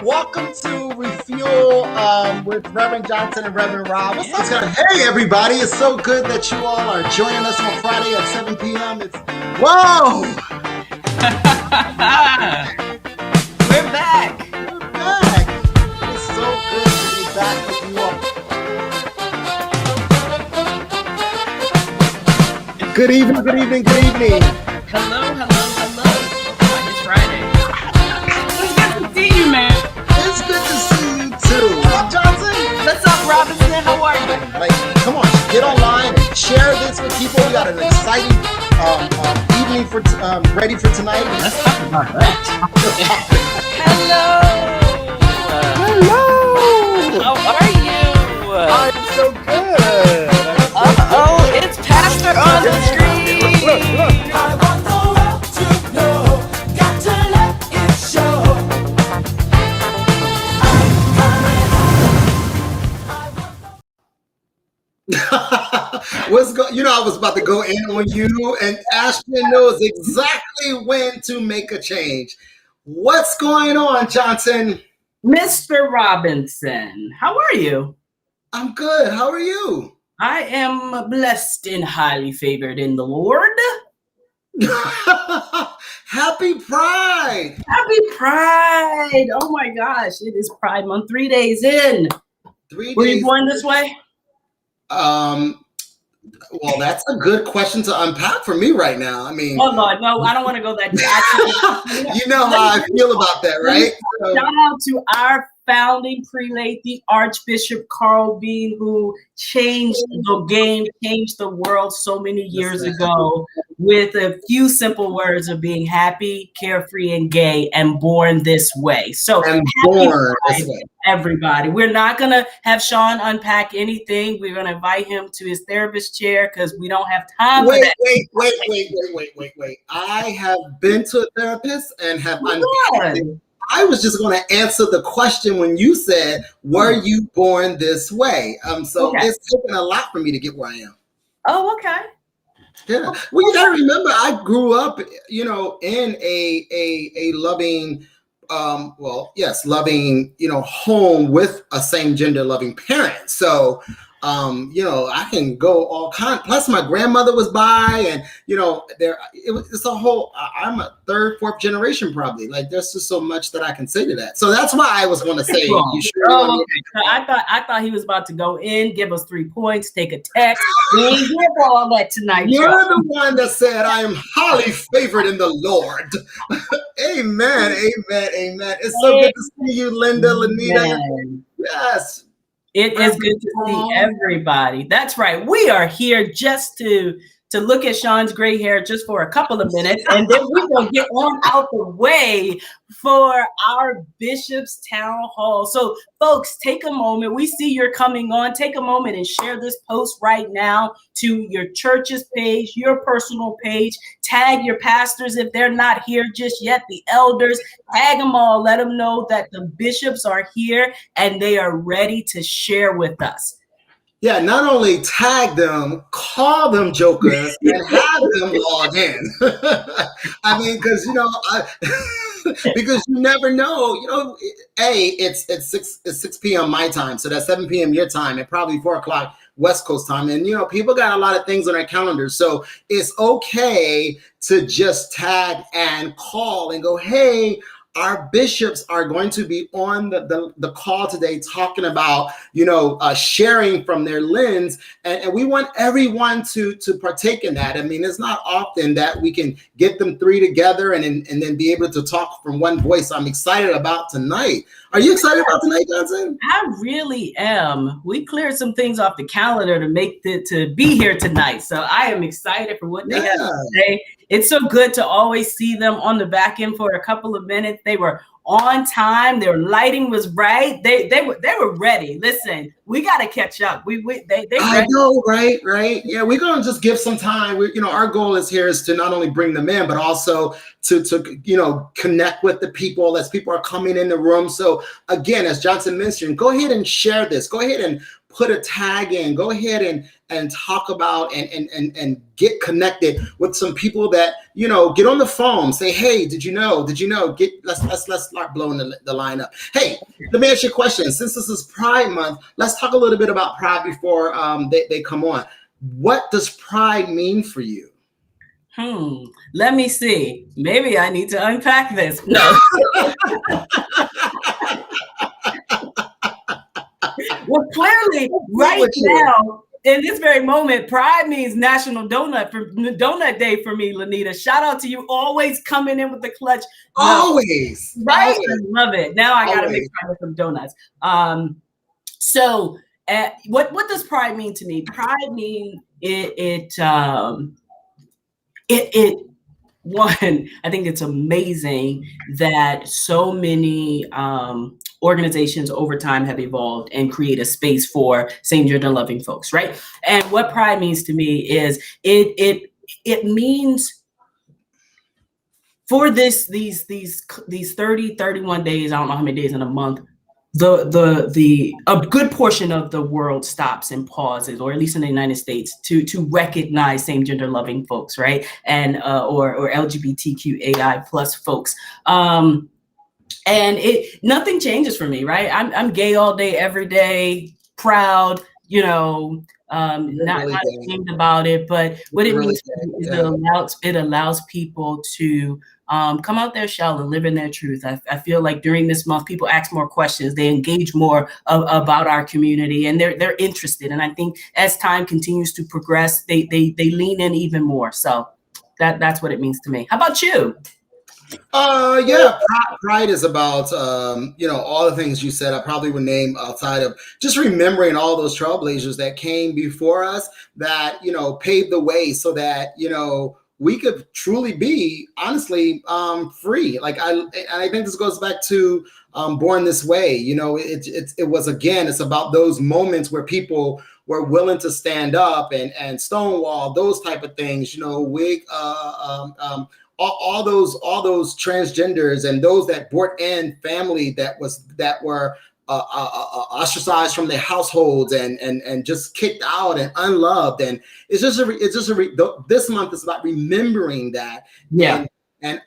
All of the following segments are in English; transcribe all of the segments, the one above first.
Welcome to Refuel with Reverend Johnson and Reverend Rob. What's up? Hey, everybody. It's so good that you all are joining us on Friday at 7 p.m. Whoa! We're back. We're back. It's so good to be back with you all. Good evening, good evening, good evening. Hello. It's Friday. It's good to see you, man. It's good to see you too. What's up, Johnson? What's up, Robinson? How are you? Come on, get online and share this with people. We got an exciting evening for ready for tonight. Let's talk about that. Hello. How are you? I'm so good. It's Pastor on the street. Look. I want the world to know, got to let it show. I was about to go in on you, and Ashton knows exactly when to make a change. What's going on, Johnson? Mr. Robinson, how are you? I'm good. How are you? I am blessed and highly favored in the Lord. Happy Pride! Happy Pride! Oh my gosh, it is Pride Month. 3 days in. 3 days. Were you born this way? Well, that's a good question to unpack for me right now. I mean, oh Lord, no, I don't want to go that deep. You know how I feel about that, right? So, shout out to our founding prelate, the Archbishop Carl Bean, who changed the game, changed the world so many years ago with a few simple words of being happy, carefree, and gay, and born this way. So and born this way. Everybody. We're not going to have Sean unpack anything. We're going to invite him to his therapist chair because we don't have time for that. Wait. I have been to a therapist and have unpacked it. I was just going to answer the question when you said, were you born this way? It's taken a lot for me to get where I am. Oh, okay. Yeah. Well, you got to remember, I grew up, in a loving, loving, home with a same gender loving parent. So, I can go all kinds. Plus, my grandmother was bi, and it's a whole. I'm a third, fourth generation, probably. Like, there's just so much that I can say to that. So that's why I was going to say. You sure? I thought he was about to go in, give us 3 points, take a text. We ain't give all that tonight. You're the one that said I am highly favored in the Lord. Amen. It's so good to see you, Linda, Lanita. Yes. It is good to see everybody. That's right. We are here just to look at Sean's gray hair just for a couple of minutes, and then we're going to get on out the way for our Bishop's Town Hall. So, folks, take a moment. We see you're coming on. Take a moment and share this post right now to your church's page, your personal page. Tag your pastors if they're not here just yet, the elders. Tag them all. Let them know that the bishops are here and they are ready to share with us. Yeah, not only tag them, call them jokers, and have them log in. I mean, because because you never know. It's 6 p.m. my time, so that's 7 p.m. your time, and probably 4 o'clock West Coast time. And people got a lot of things on their calendars, so it's okay to just tag and call and go, hey. Our bishops are going to be on the call today talking about, sharing from their lens. And we want everyone to partake in that. I mean, it's not often that we can get them three together and then be able to talk from one voice. I'm excited about tonight. Are you excited about tonight, Johnson? I really am. We cleared some things off the calendar to make to be here tonight. So I am excited for what they have to say. It's so good to always see them on the back end for a couple of minutes. They were on time. Their lighting was right. They were ready. Listen, we got to catch up. They I know, right. Yeah, we're gonna just give some time. Our goal is to not only bring them in, but also to connect with the people as people are coming in the room. So again, as Johnson mentioned, go ahead and share this. Go ahead and put a tag in. Go ahead and talk about and get connected with some people that, you know, get on the phone, say, hey, did you know, let's start blowing the line up. Hey, let me ask you a question. Since this is Pride Month, let's talk a little bit about Pride before they come on. What does Pride mean for you? Let me see. Maybe I need to unpack this. No. Well, clearly, right now, in this very moment, Pride means National Donut Day for me, Lanita. Shout out to you, always coming in with the clutch. Always. Right? Always. I love it. Now I got to make Pride with some donuts. So what does Pride mean to me? Pride means it one, I think it's amazing that so many organizations over time have evolved and create a space for same gender loving folks, right? And what Pride means to me is it means for these 30, 31 days, I don't know how many days in a month, a good portion of the world stops and pauses, or at least in the United States, to recognize same gender loving folks, right? And or LGBTQAI plus folks. And nothing changes for me, right? I'm gay all day, every day, proud, you know, not ashamed about it. But what it means is it allows people to come out their shell and live in their truth. I feel like during this month, people ask more questions, they engage more about our community, and they're interested. And I think as time continues to progress, they lean in even more. So that's what it means to me. How about you? Pride is about you know, all the things you said. I probably would name outside of just remembering all those trailblazers that came before us, that, you know, paved the way so that, you know, we could truly be, honestly, free. Like I think this goes back to Born This Way. You know, it was, again, it's about those moments where people were willing to stand up and stonewall, those type of things. You know, all those transgenders and those that brought in family that were ostracized from their households and just kicked out and unloved. And this month is about remembering that. Yeah. And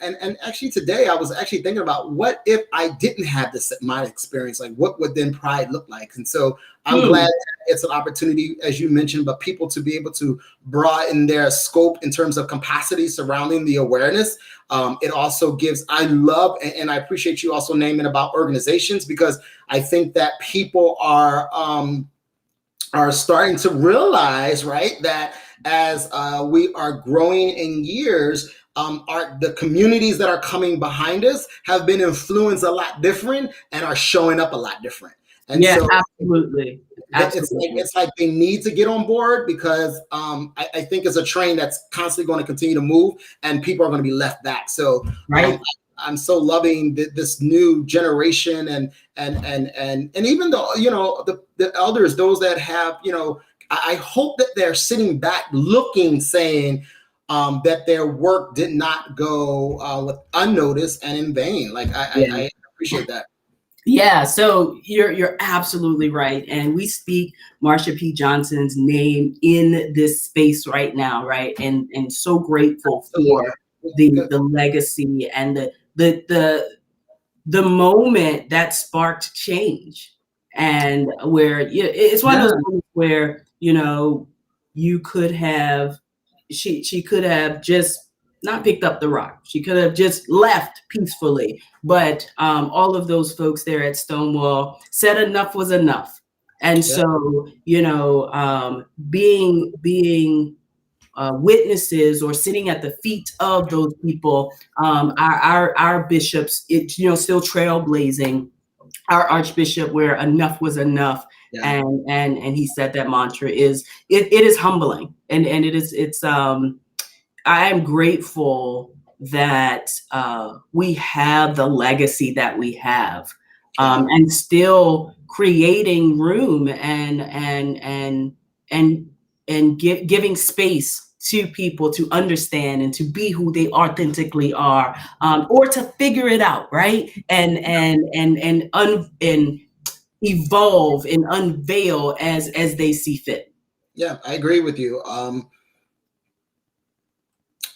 actually today I was actually thinking about, what if I didn't have my experience? Like, what would then Pride look like? And so I'm glad that it's an opportunity, as you mentioned, but people to be able to broaden their scope in terms of capacity surrounding the awareness. It also gives, I love, and I appreciate you also naming about organizations, because I think that people are starting to realize, right, that as we are growing in years, the communities that are coming behind us have been influenced a lot different and are showing up a lot different. And yeah, so absolutely. It's like they need to get on board, because I think it's a train that's constantly going to continue to move, and people are going to be left back. So I'm so loving this new generation, and even though, you know, the elders, those that have, you know, I hope that they're sitting back looking, saying that their work did not go with unnoticed and in vain. Like I appreciate that. Yeah, so you're absolutely right. And we speak Marsha P. Johnson's name in this space right now, right? And so grateful for the legacy and the moment that sparked change. And where it's one of those moments where, you know, you could have, she could have just not picked up the rock. She could have just left peacefully. But all of those folks there at Stonewall said enough was enough. And so, you know, being witnesses or sitting at the feet of those people, our bishops, you know, still trailblazing, our Archbishop, where enough was enough. Yeah. And he said that mantra it is humbling. And I am grateful that we have the legacy that we have, and still creating room and giving space to people to understand and to be who they authentically are, or to figure it out, right? And evolve and unveil as they see fit. Yeah, I agree with you.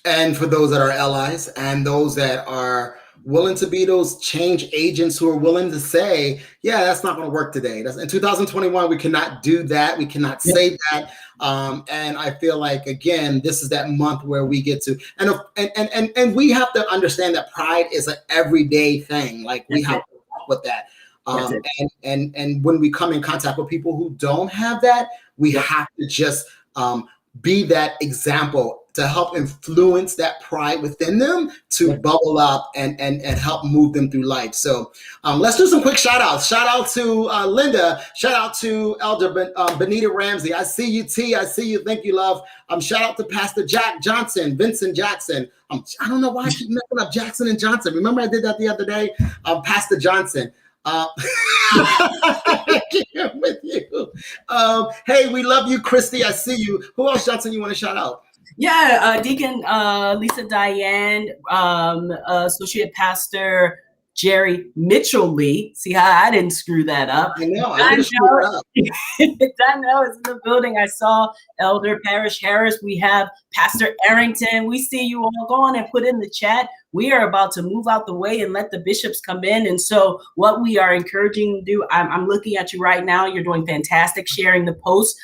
And for those that are allies and those that are willing to be those change agents who are willing to say, yeah, that's not going to work today. That's in 2021. We cannot do that. We cannot say that. And I feel like, again, this is that month where we get to, and we have to understand that pride is an everyday thing. Like we have to walk with that. And when we come in contact with people who don't have that, we have to just be that example to help influence that pride within them to bubble up and help move them through life. So let's do some quick shout outs. Shout out to Linda. Shout out to Elder Benita Ramsey. I see you, T. I see you. Thank you, love. Shout out to Pastor Jack Johnson, Vincent Jackson. I don't know why I keep messing up Jackson and Johnson. Remember I did that the other day? Pastor Johnson. With you. Hey, we love you, Christy. I see you. Who else, Johnson, you want to shout out? Yeah, Deacon Lisa Diane, Associate Pastor Jerry Mitchell Lee. See how I didn't screw that up. I know. I didn't screw it up. Donnell is in the building. I saw Elder Parrish Harris. We have Pastor Arrington. We see you all. Go on and put in the chat. We are about to move out the way and let the bishops come in. And so what we are encouraging to do, I'm looking at you right now. You're doing fantastic sharing the post.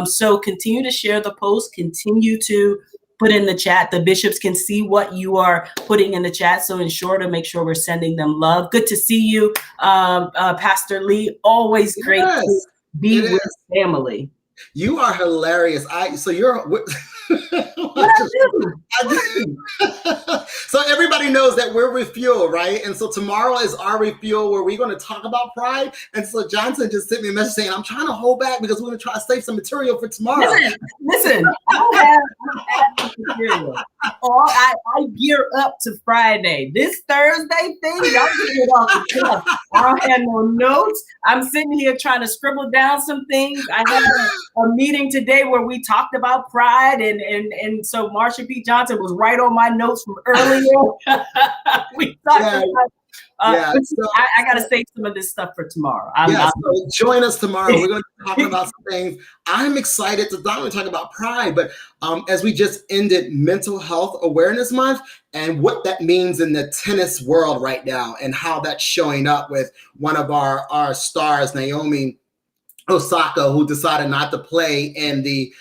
So continue to share the post. Continue to put in the chat. The bishops can see what you are putting in the chat. So ensure to make sure we're sending them love. Good to see you, Pastor Lee. Always great to be with family. You are hilarious. So you're. I do. So everybody knows that we're Refuel, right? And so tomorrow is our Refuel where we're going to talk about pride. And so Johnson just sent me a message saying, I'm trying to hold back because we're going to try to save some material for tomorrow. Listen, I don't have material. I gear up to Friday. This Thursday thing, y'all get it off the cuff. I don't have no notes. I'm sitting here trying to scribble down some things. I had a meeting today where we talked about pride, and so Marsha P. Johnson was right on my notes from earlier. We talked about. I got to save some of this stuff for tomorrow. So join us tomorrow. We're going to be talking about some things. I'm excited to not only talk about pride, but as we just ended Mental Health Awareness Month and what that means in the tennis world right now and how that's showing up with one of our stars, Naomi Osaka, who decided not to play in the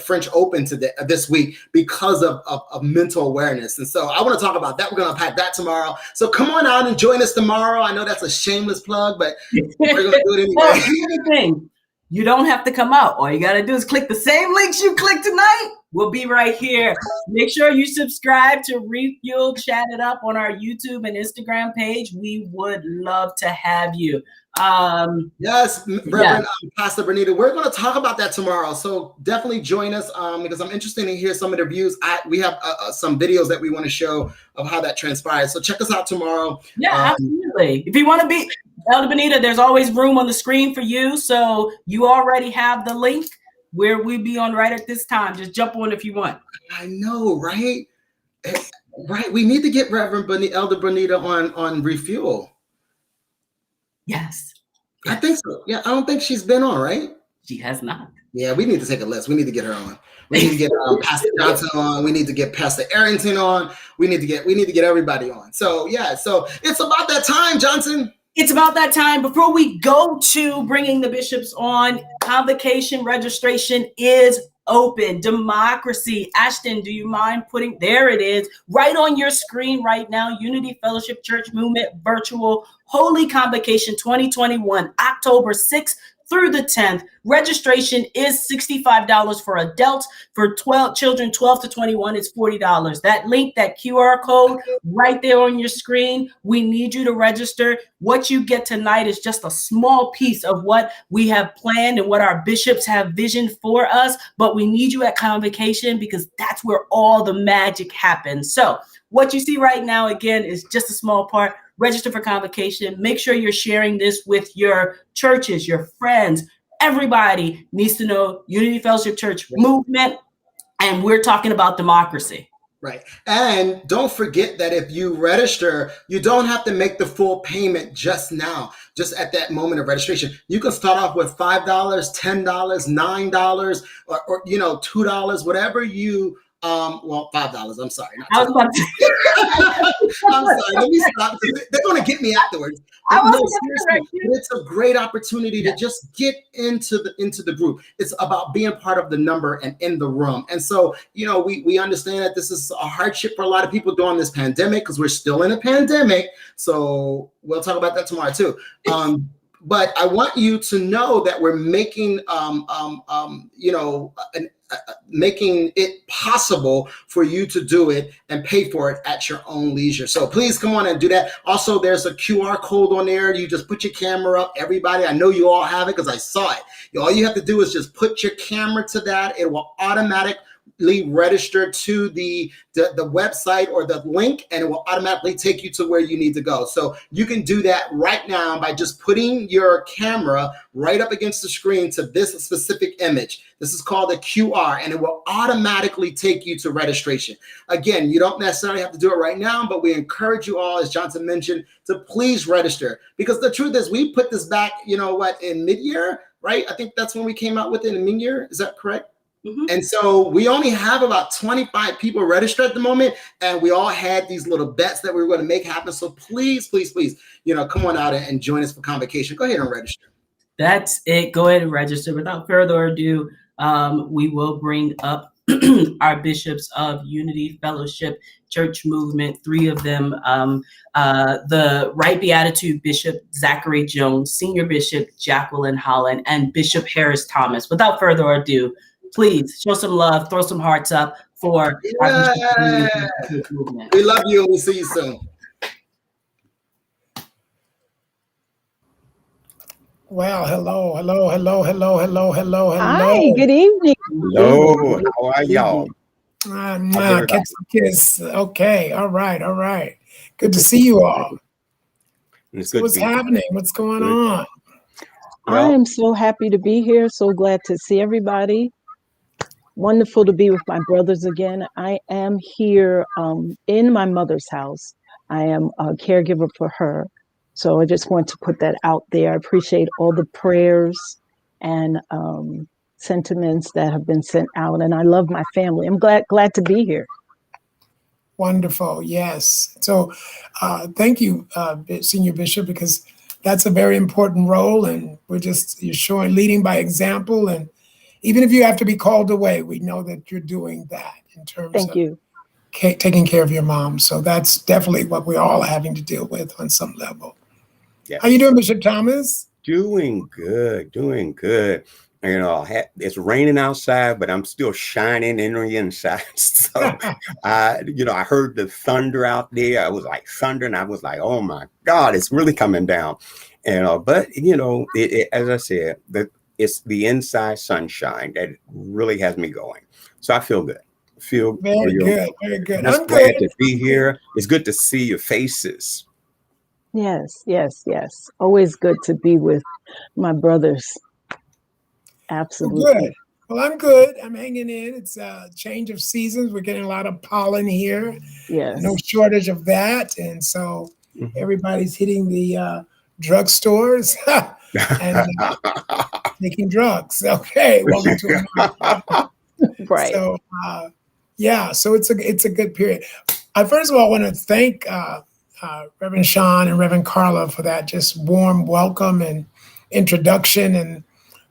French Open this week because of mental awareness. And so I want to talk about that. We're going to unpack that tomorrow. So come on out and join us tomorrow. I know that's a shameless plug, but we're going to do it anyway. Well, here's the thing. You don't have to come out. All you got to do is click the same links you clicked tonight. We'll be right here. Make sure you subscribe to Refuel Chat It Up on our YouTube and Instagram page. We would love to have you. Yes, Reverend Pastor Benita, we're going to talk about that tomorrow. So definitely join us because I'm interested in hear some of the views. We have some videos that we want to show of how that transpired. So check us out tomorrow. Yeah, absolutely. If you want to be Elder Benita, there's always room on the screen for you. So you already have the link where we be on right at this time. Just jump on if you want. I know, right? Right. We need to get Reverend Elder Benita on Refuel. Yes. I think so. Yeah, I don't think she's been on, right? She has not. Yeah, we need to take a list. We need to get her on. We need to get Pastor Johnson on. We need to get Pastor Arrington on. We need to get everybody on. So yeah, so it's about that time, Johnson. It's about that time. Before we go to bringing the bishops on, convocation registration is open. Democracy. Ashton, do you mind putting, there it is, right on your screen right now, Unity Fellowship Church Movement Virtual Holy Convocation 2021, October 6th through the 10th. Registration is $65 for adults. For children 12 to 21, it's $40. That link, that QR code right there on your screen, we need you to register. What you get tonight is just a small piece of what we have planned and what our bishops have visioned for us, but we need you at Convocation because that's where all the magic happens. So what you see right now, again, is just a small part. Register for Convocation. Make sure you're sharing this with your churches, your friends. Everybody needs to know Unity Fellowship Church Movement, and we're talking about democracy. Right. And don't forget that if you register, you don't have to make the full payment just now, just at that moment of registration. You can start off with $5, $10, $9, or $2, whatever you $5. I'm sorry, not I was $2. about to. I'm sorry. Let me stop. They're going to get me afterwards. I But no, wasn't going to seriously, correct you. it's a great opportunity Yeah. to just get into the group. It's about being part of the number and in the room. And so, we understand that this is a hardship for a lot of people during this pandemic because we're still in a pandemic. So we'll talk about that tomorrow too. But I want you to know that we're making making it possible for you to do it and pay for it at your own leisure. So please come on and do that. Also, there's a QR code on there. You just put your camera up. Everybody, I know you all have it because I saw it. All you have to do is just put your camera to that. It will automatically register to the website or the link, and it will automatically take you to where you need to go. So you can do that right now by just putting your camera right up against the screen to this specific image. This is called a QR, and it will automatically take you to registration. Again, you don't necessarily have to do it right now, but we encourage you all, as Johnson mentioned, to please register, because the truth is we put this back, in mid-year, right? I think that's when we came out with it in mid-year. Is that correct? Mm-hmm. And so we only have about 25 people registered at the moment, and we all had these little bets that we were going to make happen. So please, please, please, come on out and join us for Convocation. Go ahead and register. That's it. Go ahead and register. Without further ado, we will bring up our bishops of Unity Fellowship Church Movement, 3 of them. The Right Beatitude Bishop Zachary Jones, Senior Bishop Jacquelyn Holland, and Bishop Harris Thomas. Without further ado, please show some love, throw some hearts up for our Bishop Movement. We love you, and we'll see you soon. Well, hello. Hi, good evening. Hello, how are y'all? Kiss, kiss. Okay, all right. Good to see you all. So what's happening? What's going on? I am so happy to be here. So glad to see everybody. Wonderful to be with my brothers again. I am here in my mother's house. I am a caregiver for her. So I just want to put that out there. I appreciate all the prayers and sentiments that have been sent out. And I love my family. I'm glad to be here. Wonderful. Yes. So thank you, Senior Bishop, because that's a very important role. And you're showing, leading by example. And even if you have to be called away, we know that you're doing that in terms of taking care of your mom. So that's definitely what we're all having to deal with on some level. Yes. How you doing, Bishop Thomas? Doing good. It's raining outside, but I'm still shining in the inside. So, I heard the thunder out there. I was like thunder, and I was like, oh my God, it's really coming down. But as I said, it's the inside sunshine that really has me going. So I feel good. Very good. I'm glad to be here. It's good to see your faces. Yes. Always good to be with my brothers. Absolutely. Good. Well, I'm good. I'm hanging in. It's a change of seasons. We're getting a lot of pollen here. Yes. No shortage of that. And so everybody's hitting the drugstores and taking drugs. Okay. Welcome to America. Right. So, so it's a good period. First of all, I want to thank Reverend Sean and Reverend Carla for that just warm welcome and introduction, and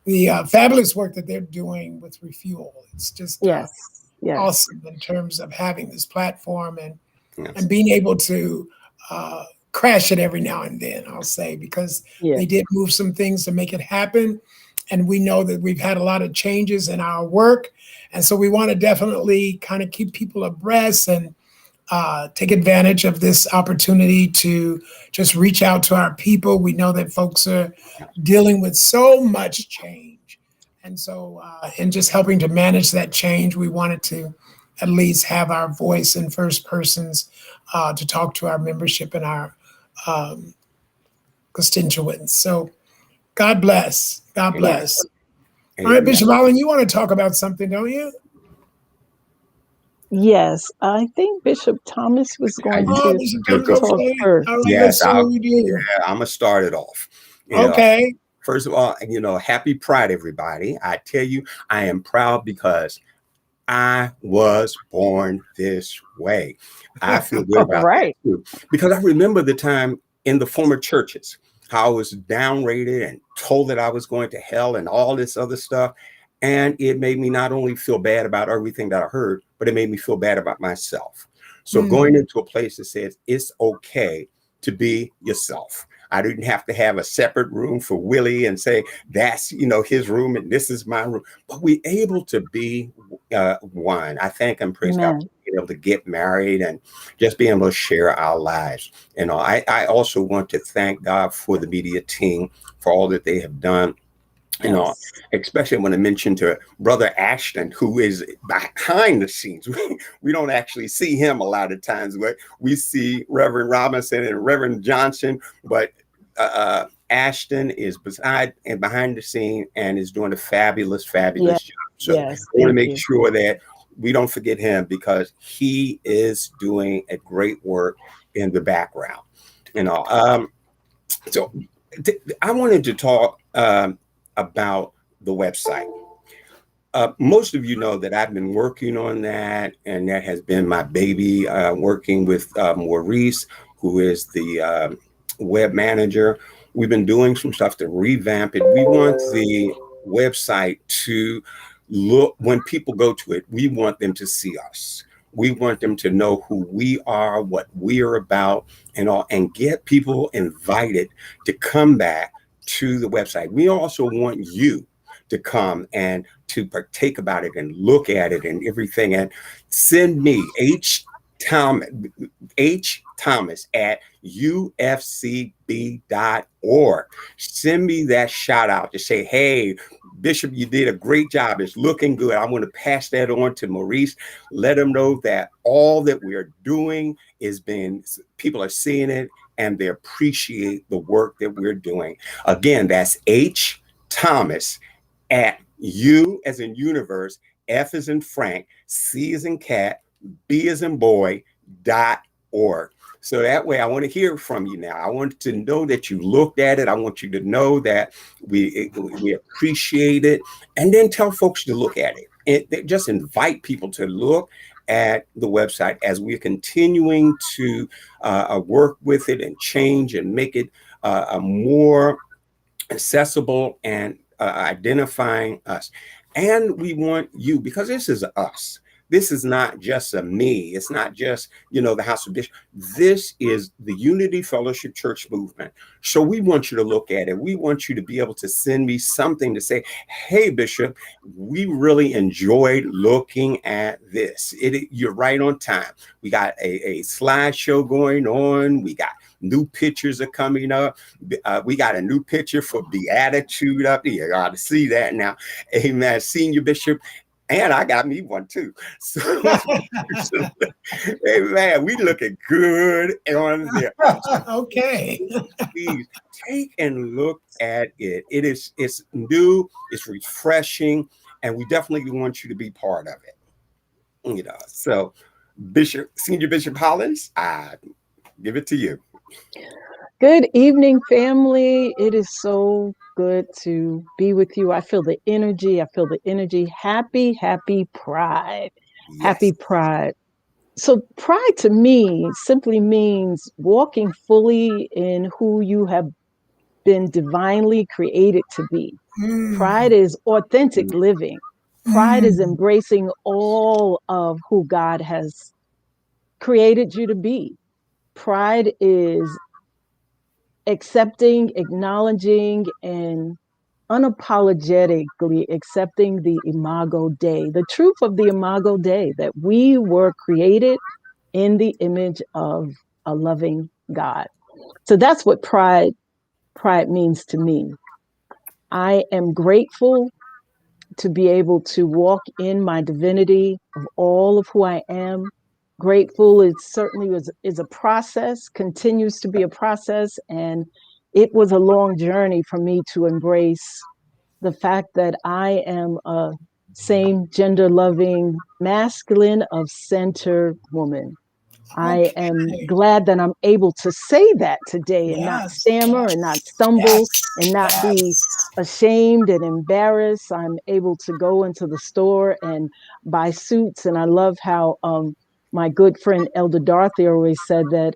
the fabulous work that they're doing with Refuel. It's just awesome in terms of having this platform and being able to crash it every now and then, I'll say, because they did move some things to make it happen. And we know that we've had a lot of changes in our work. And so we want to definitely kind of keep people abreast and take advantage of this opportunity to just reach out to our people. We know that folks are dealing with so much change. And so in just helping to manage that change, we wanted to at least have our voice in first persons to talk to our membership and our constituents. So God bless. God bless. All right, Bishop Holland, you want to talk about something, don't you? Yes, I think Bishop Thomas was going Oh, to Bishop Thomas, talk okay. first. All right, Yes, let's see what we do. I'm gonna start it off. Okay. First of all, happy Pride, everybody. I tell you, I am proud because I was born this way. I feel good All about that right. too, because I remember the time in the former churches, how I was downrated and told that I was going to hell and all this other stuff. And it made me not only feel bad about everything that I heard, but it made me feel bad about myself. So going into a place that says it's okay to be yourself. I didn't have to have a separate room for Willie and say, that's, his room and this is my room. But we able to be one. I thank and praise God for Amen. being able to get married and just being able to share our lives. I also want to thank God for the media team for all that they have done. Yes. Especially when I mentioned to Brother Ashton, who is behind the scenes. We don't actually see him a lot of times, but we see Reverend Robinson and Reverend Johnson, but Ashton is beside and behind the scene and is doing a fabulous Yes. job. So Yes. I want to Thank make you. sure that we don't forget him because he is doing a great work in the background. So I wanted to talk about the website. Most of you know that I've been working on that, and that has been my baby, working with Maurice, who is the web manager. We've been doing some stuff to revamp it. We want the website to look, when people go to it, we want them to see us. We want them to know who we are, what we are about, and get people invited to come back to the website. We also want you to come and to partake about it and look at it and everything. And send me Thomas at ufcb.org. Send me that shout out to say, hey, Bishop, you did a great job. It's looking good. I want to pass that on to Maurice. Let him know that all that we are doing people are seeing it and they appreciate the work that we're doing. Again, that's H. Thomas at U as in universe, F as in Frank, C as in cat, B as in boy.org. So that way I want to hear from you now. I want to know that you looked at it. I want you to know that we appreciate it, and then tell folks to look at it. And just invite people to look at the website as we're continuing to work with it and change and make it a more accessible and identifying us. And we want you, because this is us. This is not just a me. It's not just, the House of Bishop. This is the Unity Fellowship Church movement. So we want you to look at it. We want you to be able to send me something to say, hey, Bishop, we really enjoyed looking at this. You're right on time. We got a slideshow going on. We got new pictures are coming up. We got a new picture for Beatitude up here. You ought to see that now. Amen. Senior Bishop. And I got me one too. So, hey man, we looking good on there. Okay. Please take and look at it. It's new, it's refreshing, and we definitely want you to be part of it. So Senior Bishop Hollins, I give it to you. Good evening, family. It is so good to be with you. I feel the energy. Happy, happy Pride. Yes. Happy Pride. So, pride to me simply means walking fully in who you have been divinely created to be. Pride is authentic living. Pride is embracing all of who God has created you to be. Pride is accepting, acknowledging, and unapologetically accepting the Imago Dei, the truth of the Imago Dei, that we were created in the image of a loving God. So that's what pride means to me. I am grateful to be able to walk in my divinity of all of who I am. Grateful, it certainly is a process, continues to be a process, and it was a long journey for me to embrace the fact that I am a same gender loving, masculine of center woman. I am glad that I'm able to say that today and not stammer and not stumble and not be ashamed and embarrassed. I'm able to go into the store and buy suits. And I love how my good friend Elder Dorothy always said that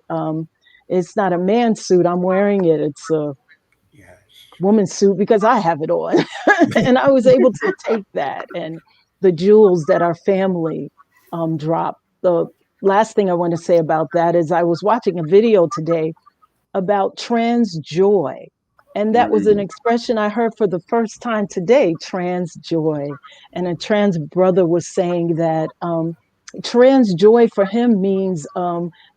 it's not a man's suit I'm wearing it. It's a woman's suit because I have it on. And I was able to take that and the jewels that our family dropped. The last thing I want to say about that is I was watching a video today about trans joy. And that was an expression I heard for the first time today, trans joy. And a trans brother was saying that trans joy for him means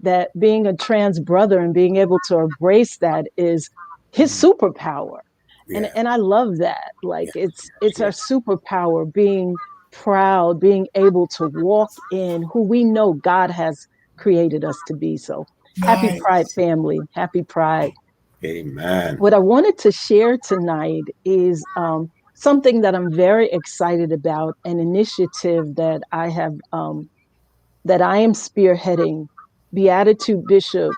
that being a trans brother and being able to embrace that is his superpower. And I love that. Like it's our superpower, being proud, being able to walk in who we know God has created us to be. So happy Pride family. Happy Pride. Amen. What I wanted to share tonight is something that I'm very excited about, an initiative that I am spearheading. Beatitude Bishop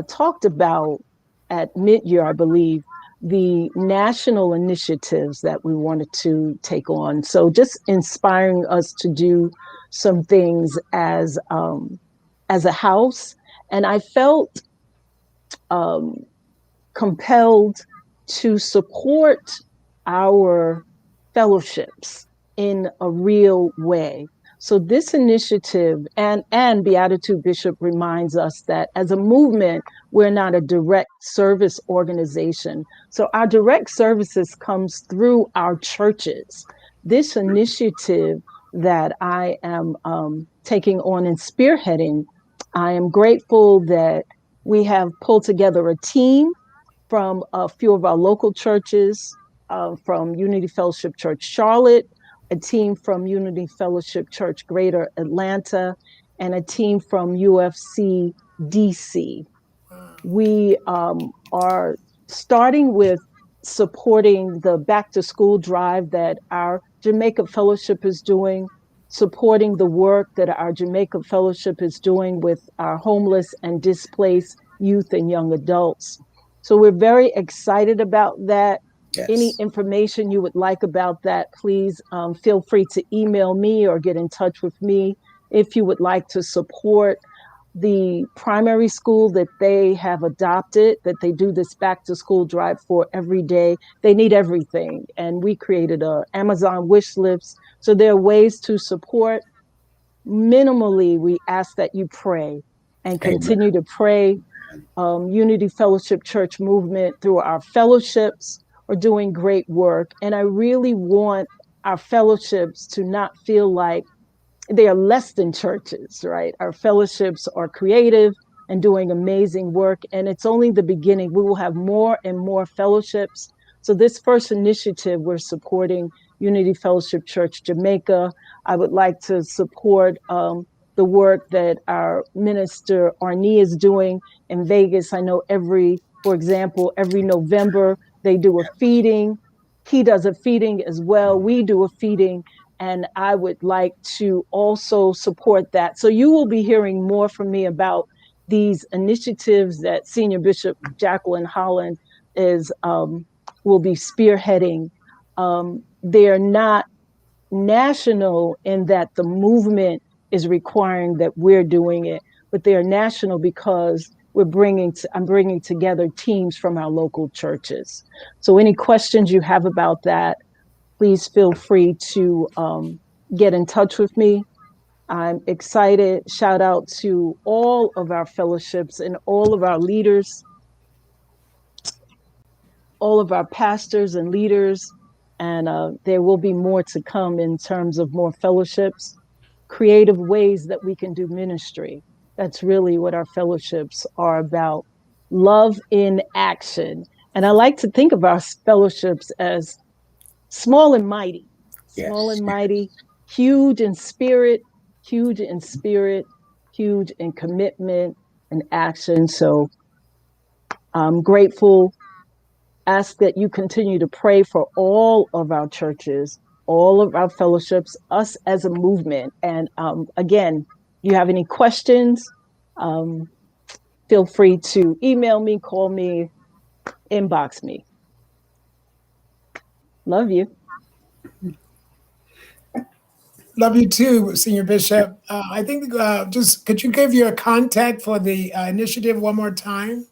talked about at mid-year, I believe, the national initiatives that we wanted to take on. So just inspiring us to do some things as a house. And I felt um, compelled to support our fellowships in a real way. So this initiative and Beatitude Bishop reminds us that as a movement, we're not a direct service organization. So our direct services comes through our churches. This initiative that I am taking on and spearheading, I am grateful that we have pulled together a team from a few of our local churches, from Unity Fellowship Church Charlotte, a team from Unity Fellowship Church Greater Atlanta, and a team from UFC DC. We are starting with supporting the back to school drive that our Jamaica Fellowship is doing, supporting the work that our Jamaica Fellowship is doing with our homeless and displaced youth and young adults. So we're very excited about that. Yes. Any information you would like about that, please feel free to email me or get in touch with me if you would like to support the primary school that they have adopted, that they do this back to school drive for every day. They need everything. And we created a Amazon wish list. So there are ways to support. Minimally, we ask that you pray and continue to pray. Unity Fellowship Church movement through our fellowships are doing great work. And I really want our fellowships to not feel like they are less than churches, right? Our fellowships are creative and doing amazing work. And it's only the beginning. We will have more and more fellowships. So this first initiative, we're supporting Unity Fellowship Church Jamaica. I would like to support the work that our minister Arnie is doing in Vegas. I know for example, every November they do a feeding. He does a feeding as well. We do a feeding. And I would like to also support that. So you will be hearing more from me about these initiatives that Senior Bishop Jacquelyn Holland will be spearheading. They're not national in that the movement is requiring that we're doing it, but they are national because I'm bringing together teams from our local churches. So any questions you have about that, please feel free to get in touch with me. I'm excited. Shout out to all of our fellowships and all of our leaders, all of our pastors and leaders. And there will be more to come in terms of more fellowships, creative ways that we can do ministry. That's really what our fellowships are about. Love in action. And I like to think of our fellowships as small and mighty, small and mighty, huge in spirit, huge in spirit, huge in commitment and action. So I'm grateful. Ask that you continue to pray for all of our churches, all of our fellowships, us as a movement. And again, you have any questions, feel free to email me, call me, inbox me. Love you. Love you too, Senior Bishop. I think just could you give your contact for the initiative one more time?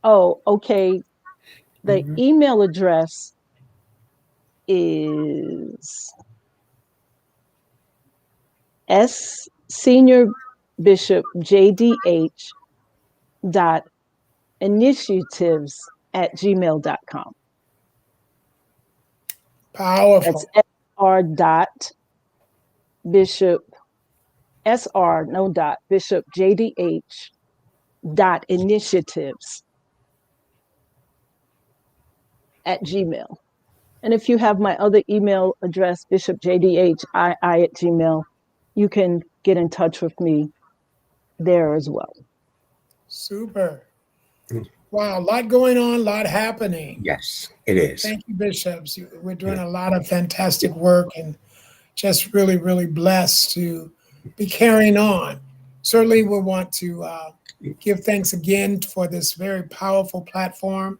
Oh, okay. The email address is Senior Bishop JDH dot initiatives@gmail.com. Powerful. That's SR dot Bishop SR no dot Bishop JDH dot initiatives@gmail. And if you have my other email address, bishopjdhii @gmail, you can get in touch with me there as well. Super. Wow, a lot going on, a lot happening. Yes, it is. Thank you, bishops. We're doing a lot of fantastic work and just really, really blessed to be carrying on. Certainly, we want to give thanks again for this very powerful platform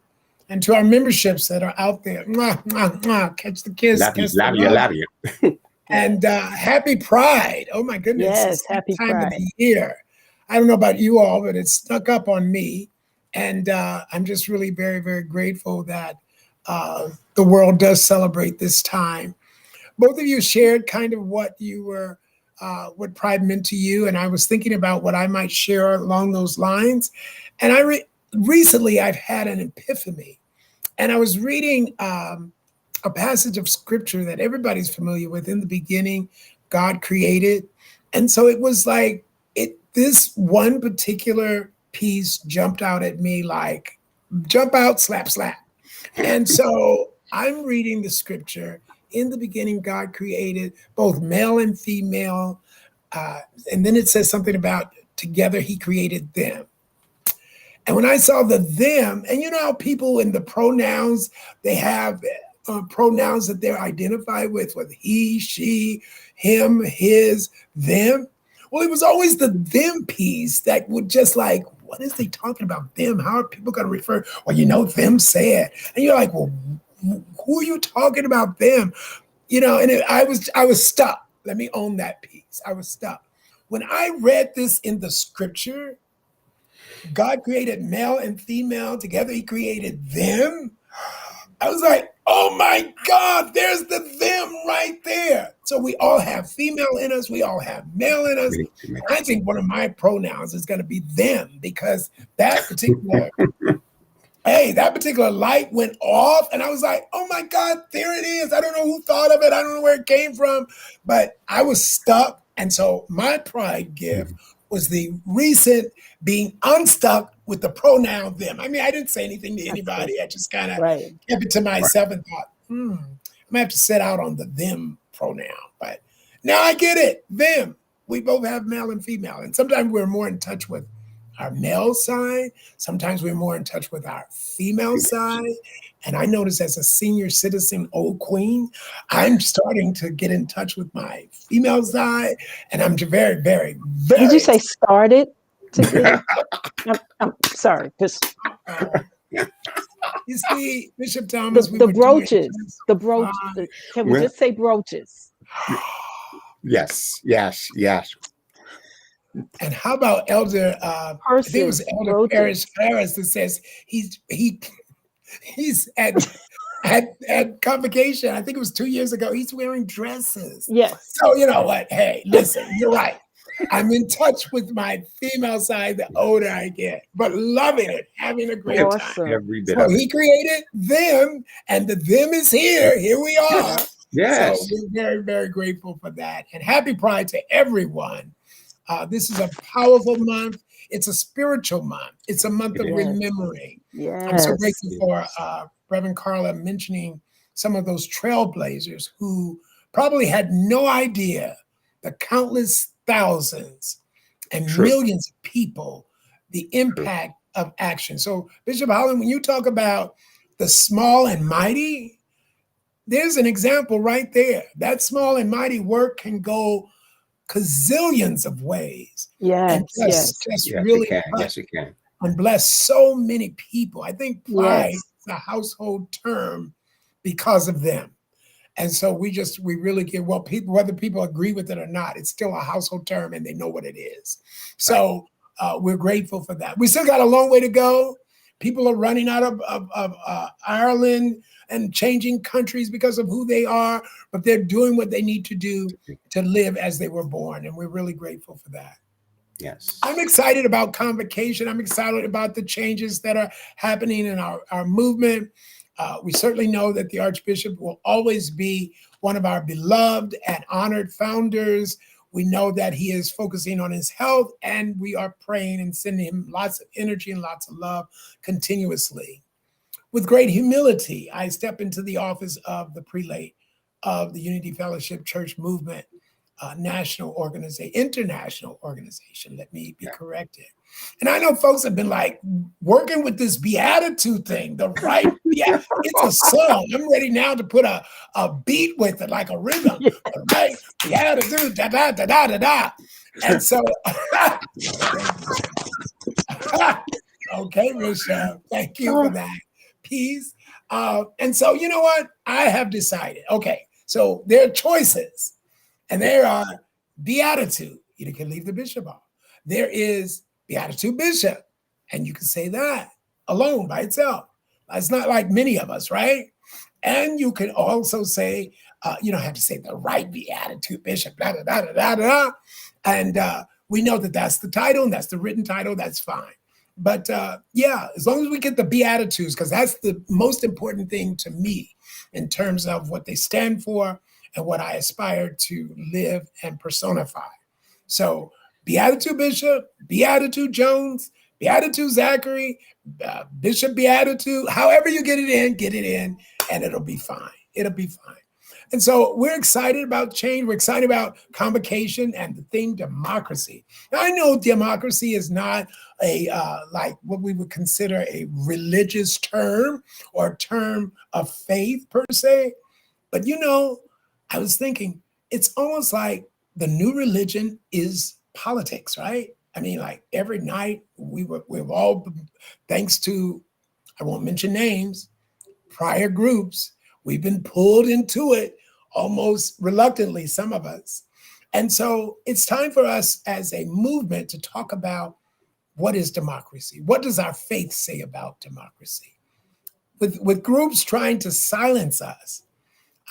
and to our memberships that are out there. Mwah, mwah, mwah. Catch the kiss. Love you, kiss the love you, love. love you. And happy Pride. Oh my goodness. Yes, It's that happy time of Pride. the year. I don't know about you all, but it snuck up on me. And I'm just really very, very grateful that the world does celebrate this time. Both of you shared kind of what you were, what Pride meant to you. And I was thinking about what I might share along those lines. And recently I've had an epiphany. And I was reading a passage of scripture that everybody's familiar with. In the beginning, God created. And so it was like, this one particular piece jumped out at me like, jump out, slap, slap. And so I'm reading the scripture. In the beginning, God created both male and female. And then it says something about together he created them. And when I saw the them, and you know how people in the pronouns, they have pronouns that they're identified with he, she, him, his, them. Well, it was always the them piece that would just like, what is he talking about them? How are people going to refer? Well, you know, them said. And you're like, well, who are you talking about them? You know, and I was stuck. Let me own that piece. I was stuck. When I read this in the scripture, God created male and female together. He created them. I was like, oh my God, there's the them right there. So we all have female in us. We all have male in us. I think one of my pronouns is going to be them because that particular, that particular light went off. And I was like, oh my God, there it is. I don't know who thought of it. I don't know where it came from, but I was stuck. And so my pride gift was the recent being unstuck with the pronoun them. I mean, I didn't say anything to anybody. I just kind of kept it to myself and thought, I'm going to have to set out on the them pronoun. But now I get it. Them. We both have male and female. And sometimes we're more in touch with our male side. Sometimes we're more in touch with our female side. And I notice as a senior citizen, old queen, I'm starting to get in touch with my female side. And I'm very, very, very. Did you say started to get? I'm sorry. You see, Bishop Thomas, the brooches. The brooches. Can we just say brooches? Yes. And how about Elder? I think it was Elder Harris that says he's at Convocation. I think it was 2 years ago. He's wearing dresses. Yes. So you know what? Hey, listen, you're right. I'm in touch with my female side the older I get, but loving it, having a great time. Every bit so of it. He created them, and the them is here. Here we are. Yes. So we're very, very grateful for that. And happy Pride to everyone. This is a powerful month. It's a spiritual month. It's a month of remembering. Yes. I'm so grateful for Reverend Carla mentioning some of those trailblazers who probably had no idea the countless thousands and millions of people, the impact of action. So Bishop Holland, when you talk about the small and mighty, there's an example right there. That small and mighty work can go gazillions of ways. Yes, And just Yes, really it can. touch Yes, it can. and bless so many people. I think pride yes. is a household term because of them. And so we really give, well, people, whether people agree with it or not, it's still a household term and they know what it is. So we're grateful for that. We still got a long way to go. People are running out of Ireland and changing countries because of who they are, but they're doing what they need to do to live as they were born. And we're really grateful for that. Yes. I'm excited about Convocation. I'm excited about the changes that are happening in our movement. We certainly know that the Archbishop will always be one of our beloved and honored founders. We know that he is focusing on his health, and we are praying and sending him lots of energy and lots of love continuously. With great humility, I step into the office of the prelate of the Unity Fellowship Church Movement, international organization, let me be corrected. And I know folks have been like working with this Beatitude thing, it's a song. I'm ready now to put a beat with it, like a rhythm, right? Beatitude, da da da da da da. And so, okay, Michelle, thank you for that piece. And so, you know what? I have decided, okay, so there are choices. And there are Beatitude. You can leave the bishop off. There is Beatitude Bishop. And you can say that alone by itself. It's not like many of us, right? And you can also say, you don't have to say the right Beatitude Bishop, da da da da da da. And we know that that's the title and that's the written title. That's fine. But yeah, as long as we get the Beatitudes, because that's the most important thing to me in terms of what they stand for and what I aspire to live and personify. So Beatitude Bishop, Beatitude Jones, Beatitude Zachary, Bishop Beatitude, however you get it in, and it'll be fine. It'll be fine. And so we're excited about change. We're excited about Convocation and the theme democracy. Now, I know democracy is not a like what we would consider a religious term or a term of faith per se, but you know, I was thinking, it's almost like the new religion is politics, right? I mean, like every night we've all, thanks to, I won't mention names, prior groups, we've been pulled into it almost reluctantly, some of us. And so it's time for us as a movement to talk about what is democracy? What does our faith say about democracy? With groups trying to silence us,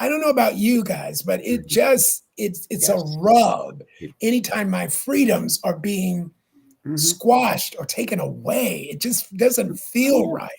I don't know about you guys, but it's a rub anytime my freedoms are being squashed or taken away. It just doesn't feel right.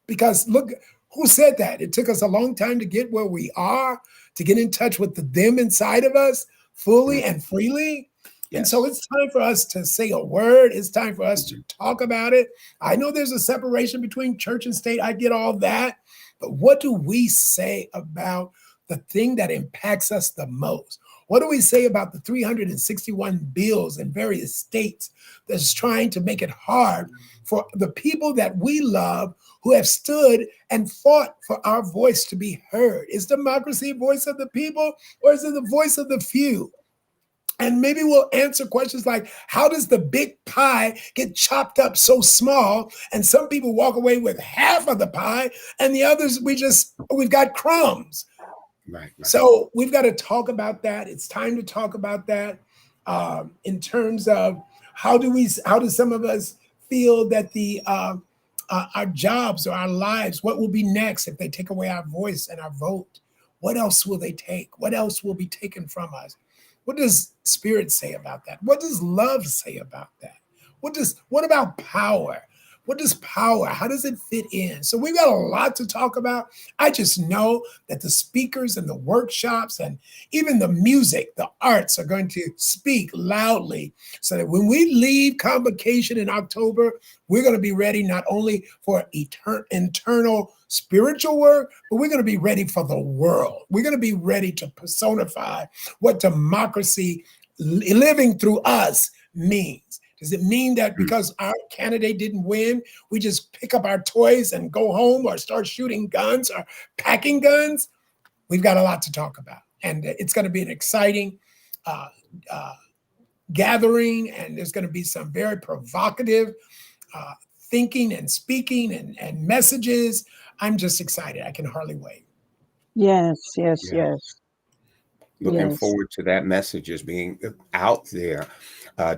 Because look, who said that? It took us a long time to get where we are, to get in touch with the them inside of us fully and freely. Yes. And so it's time for us to say a word. It's time for us to talk about it. I know there's a separation between church and state. I get all that. But what do we say about the thing that impacts us the most? What do we say about the 361 bills in various states that's trying to make it hard for the people that we love who have stood and fought for our voice to be heard? Is democracy a voice of the people, or is it the voice of the few? And maybe we'll answer questions like, how does the big pie get chopped up so small and some people walk away with half of the pie and the others, we've got crumbs. Right. So we've got to talk about that. It's time to talk about that in terms of how do some of us feel that our jobs or our lives, what will be next if they take away our voice and our vote? What else will they take? What else will be taken from us? What does Spirit say about that? What does love say about that? What about power? What does power, how does it fit in? So we've got a lot to talk about. I just know that the speakers and the workshops and even the music, the arts are going to speak loudly so that when we leave Convocation in October, we're going to be ready not only for internal spiritual work, but we're going to be ready for the world. We're going to be ready to personify what democracy living through us means. Does it mean that because our candidate didn't win, we just pick up our toys and go home or start shooting guns or packing guns? we've got a lot to talk about. And it's going to be an exciting gathering, and there's going to be some very provocative thinking and speaking and messages. I'm just excited. I can hardly wait. Yes. Looking Yes. forward to that message as being out there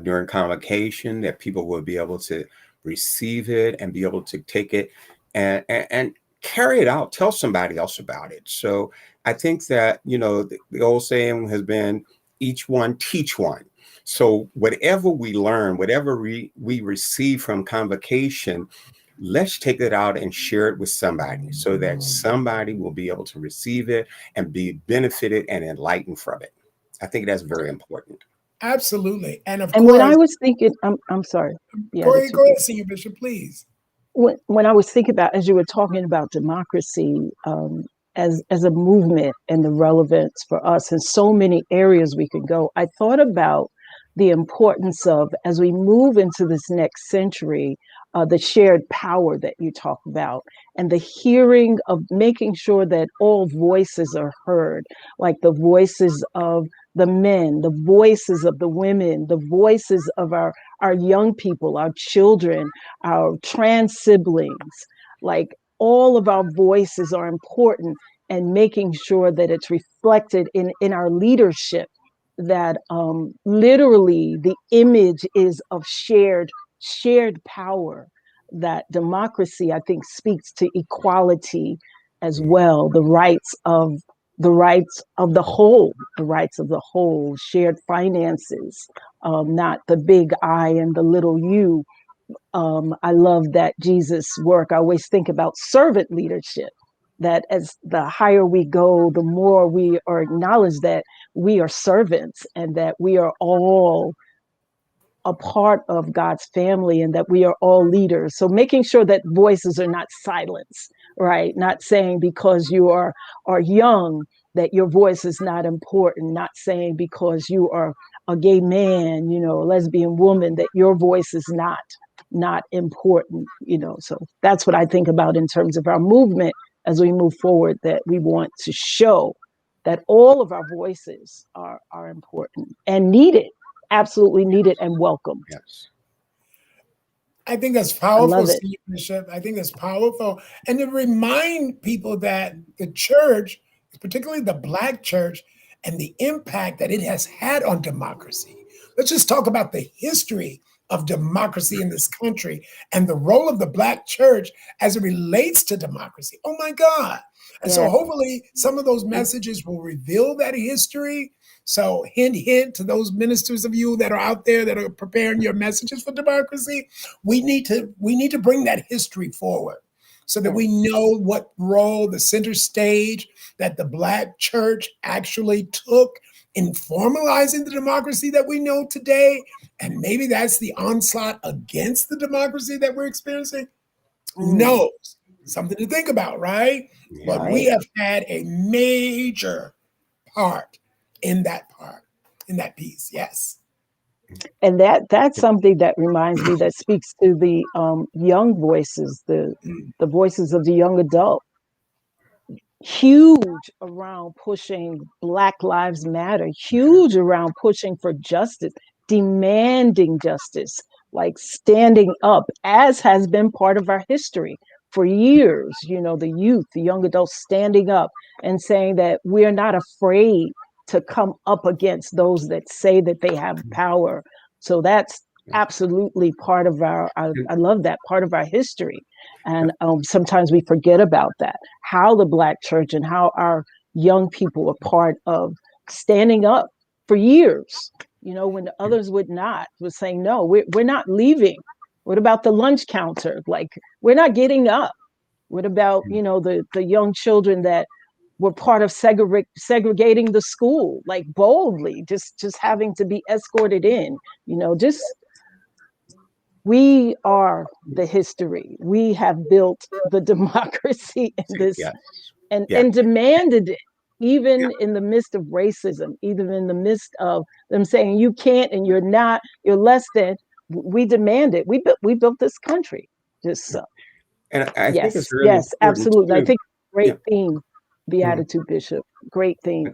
during convocation, that people will be able to receive it and be able to take it and carry it out, tell somebody else about it. So I think that, the old saying has been, each one teach one. So whatever we learn, whatever we receive from convocation, let's take it out and share it with somebody so that somebody will be able to receive it and be benefited and enlightened from it. I think that's very important. Absolutely. And of And course, when I was thinking, I'm sorry. Yeah, go ahead, Senior Bishop, please. When I was thinking about, as you were talking about democracy as a movement and the relevance for us in so many areas we could go, I thought about the importance of, as we move into this next century, the shared power that you talk about, and the hearing of making sure that all voices are heard, like the voices of the men, the voices of the women, the voices of our young people, our children, our trans siblings, like all of our voices are important, and making sure that it's reflected in our leadership, that literally the image is of shared power, that democracy, I think, speaks to equality as well, the rights of the rights of the whole, shared finances, not the big I and the little you. I love that Jesus' work. I always think about servant leadership, that as the higher we go, the more we are acknowledged that we are servants and that we are all a part of God's family and that we are all leaders. So making sure that voices are not silenced, right? Not saying because you are young that your voice is not important, not saying because you are a gay man, a lesbian woman, that your voice is not important, So that's what I think about in terms of our movement as we move forward, that we want to show that all of our voices are important and needed, absolutely needed and welcome. Yes. I think that's powerful, Senior Bishop. I think that's powerful. And to remind people that the church, particularly the Black church, and the impact that it has had on democracy. Let's just talk about the history of democracy in this country and the role of the Black church as it relates to democracy. Oh my God. And so hopefully some of those messages will reveal that history. So hint, hint to those ministers of you that are out there that are preparing your messages for democracy. We need to bring that history forward so that we know what role, the center stage that the Black church actually took in formalizing the democracy that we know today. And maybe that's the onslaught against the democracy that we're experiencing. Who knows? Something to think about, right? Yeah. But we have had a major part in that piece. Yes. And that's something that reminds me, that speaks to the young voices, the voices of the young adult. Huge around pushing Black Lives Matter, huge around pushing for justice, demanding justice, like standing up, as has been part of our history for years. The youth, the young adults standing up and saying that we're not afraid to come up against those that say that they have power. So that's absolutely part of I love that, part of our history. And sometimes we forget about that, how the Black church and how our young people are part of standing up for years, when the others was saying, no, we're not leaving. What about the lunch counter? Like, we're not getting up. What about, the young children that were part of segregating the school, like boldly, just having to be escorted in, we are the history. We have built the democracy in this, and demanded it, even in the midst of racism, even in the midst of them saying you can't and you're not, you're less than. We demand it. We built this country. Just so. And I think it's really important absolutely. too. I think great theme. Beatitude, Bishop. Great theme.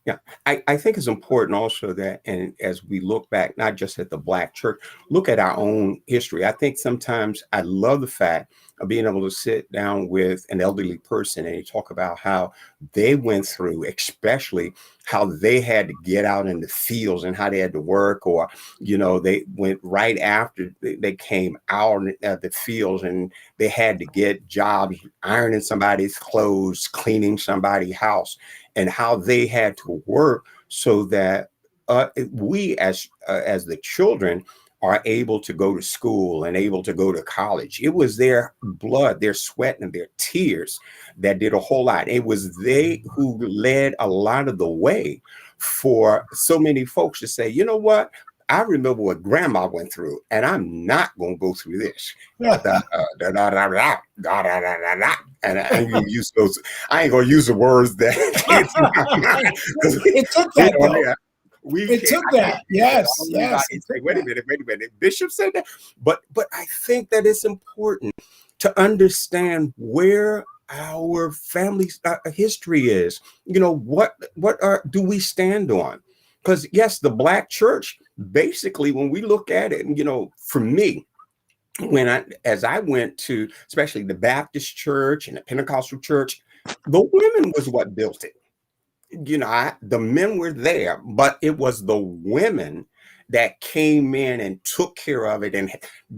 Yeah, I think it's important also that, and as we look back, not just at the Black church, look at our own history. I think sometimes I love the fact of being able to sit down with an elderly person and you talk about how they went through, especially how they had to get out in the fields and how they had to work, or, they went right after they came out of the fields and they had to get jobs, ironing somebody's clothes, cleaning somebody's house, and how they had to work so that we as the children are able to go to school and able to go to college. It was their blood, their sweat, and their tears that did a whole lot. It was they who led a lot of the way for so many folks to say, you know what? I remember what grandma went through, and I'm not going to go through this. And I ain't gonna use those. I ain't gonna use the words that. It took that, though. It took that. Yes. Say, wait a minute. Bishop said that, but I think that it's important to understand where our family's history is. What do we stand on? Because yes, the Black church, basically, when we look at it, for me, as I went to, especially the Baptist church and the Pentecostal church, the women was what built it. The men were there, but it was the women that came in and took care of it and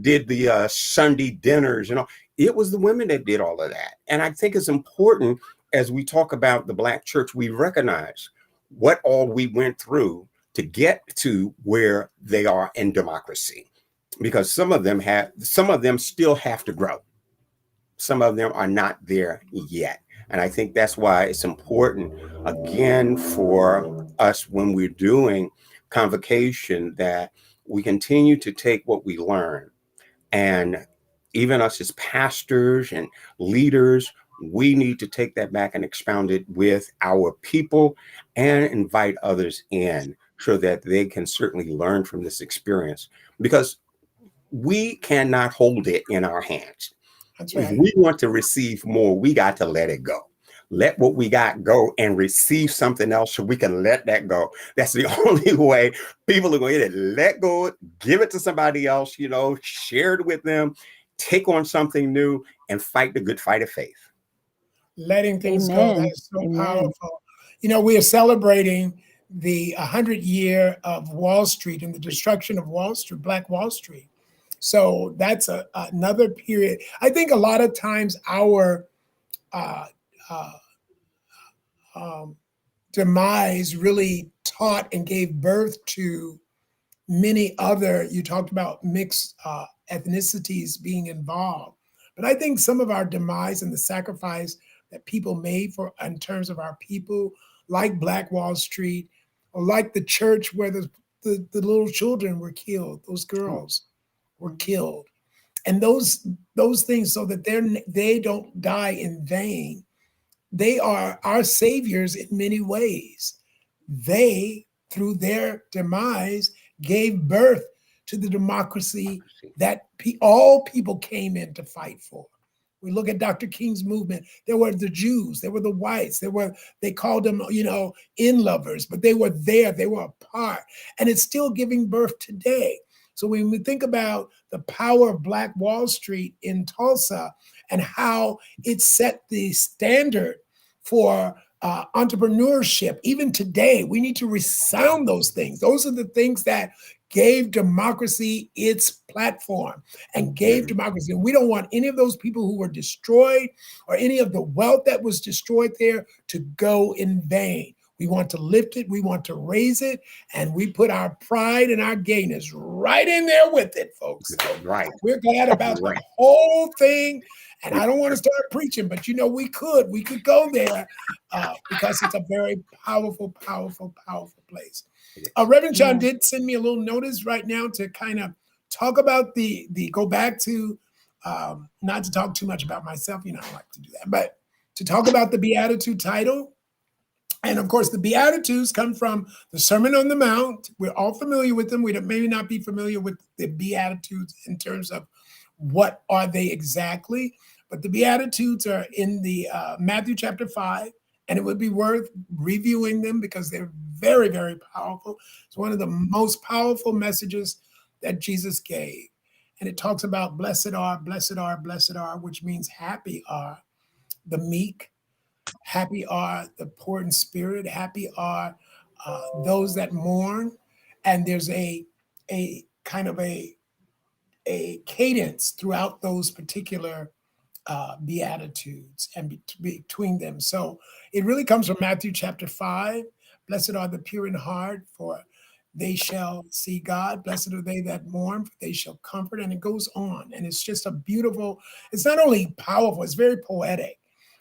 did the Sunday dinners. It was the women that did all of that. And I think it's important as we talk about the Black church, we recognize what all we went through to get to where they are in democracy. Because some of them still have to grow. Some of them are not there yet. And I think that's why it's important, again, for us when we're doing convocation, that we continue to take what we learn. And even us as pastors and leaders, we need to take that back and expound it with our people and invite others in so that they can certainly learn from this experience. Because we cannot hold it in our hands. That's right. If we want to receive more, we got to let it go. Let what we got go and receive something else so we can let that go. That's the only way people are going to let go, give it to somebody else, share it with them, take on something new, and fight the good fight of faith. Letting things go, that is so powerful. We are celebrating the 100-year of Wall Street and the destruction of Wall Street, Black Wall Street. So that's another period. I think a lot of times our demise really taught and gave birth to many other, you talked about mixed ethnicities being involved. But I think some of our demise and the sacrifice that people made in terms of our people, like Black Wall Street, or like the church where the little children were killed, those girls were killed. And those things, so that they don't die in vain. They are our saviors in many ways. They, through their demise, gave birth to the democracy that all people came in to fight for. We look at Dr. King's movement. There were the Jews, there were the whites, they called them, in lovers, but they were there, they were a part. And it's still giving birth today. So when we think about the power of Black Wall Street in Tulsa and how it set the standard for entrepreneurship, even today, we need to resound those things. Those are the things that gave democracy its platform and gave democracy. And we don't want any of those people who were destroyed or any of the wealth that was destroyed there to go in vain. We want to lift it, we want to raise it, and we put our pride and our gayness right in there with it, folks. So right. We're glad about the whole thing. And I don't want to start preaching, but we could go there because it's a very powerful, powerful, powerful place. Reverend Sean did send me a little notice right now to kind of talk about the go back to, not to talk too much about myself, I don't like to do that, but to talk about the Beatitude title. And of course, the Beatitudes come from the Sermon on the Mount. We're all familiar with them. We may not be familiar with the Beatitudes in terms of what are they exactly, but the Beatitudes are in the Matthew chapter 5 and it would be worth reviewing them because they're very, very powerful. It's one of the most powerful messages that Jesus gave. And it talks about blessed are, blessed are, blessed are, which means happy are the meek, happy are the poor in spirit, happy are those that mourn. And there's a kind of a cadence throughout those particular Beatitudes and between them. So it really comes from Matthew chapter 5. Blessed are the pure in heart, for they shall see God. Blessed are they that mourn, for they shall comfort. And it goes on. And it's just a beautiful, it's not only powerful, it's very poetic.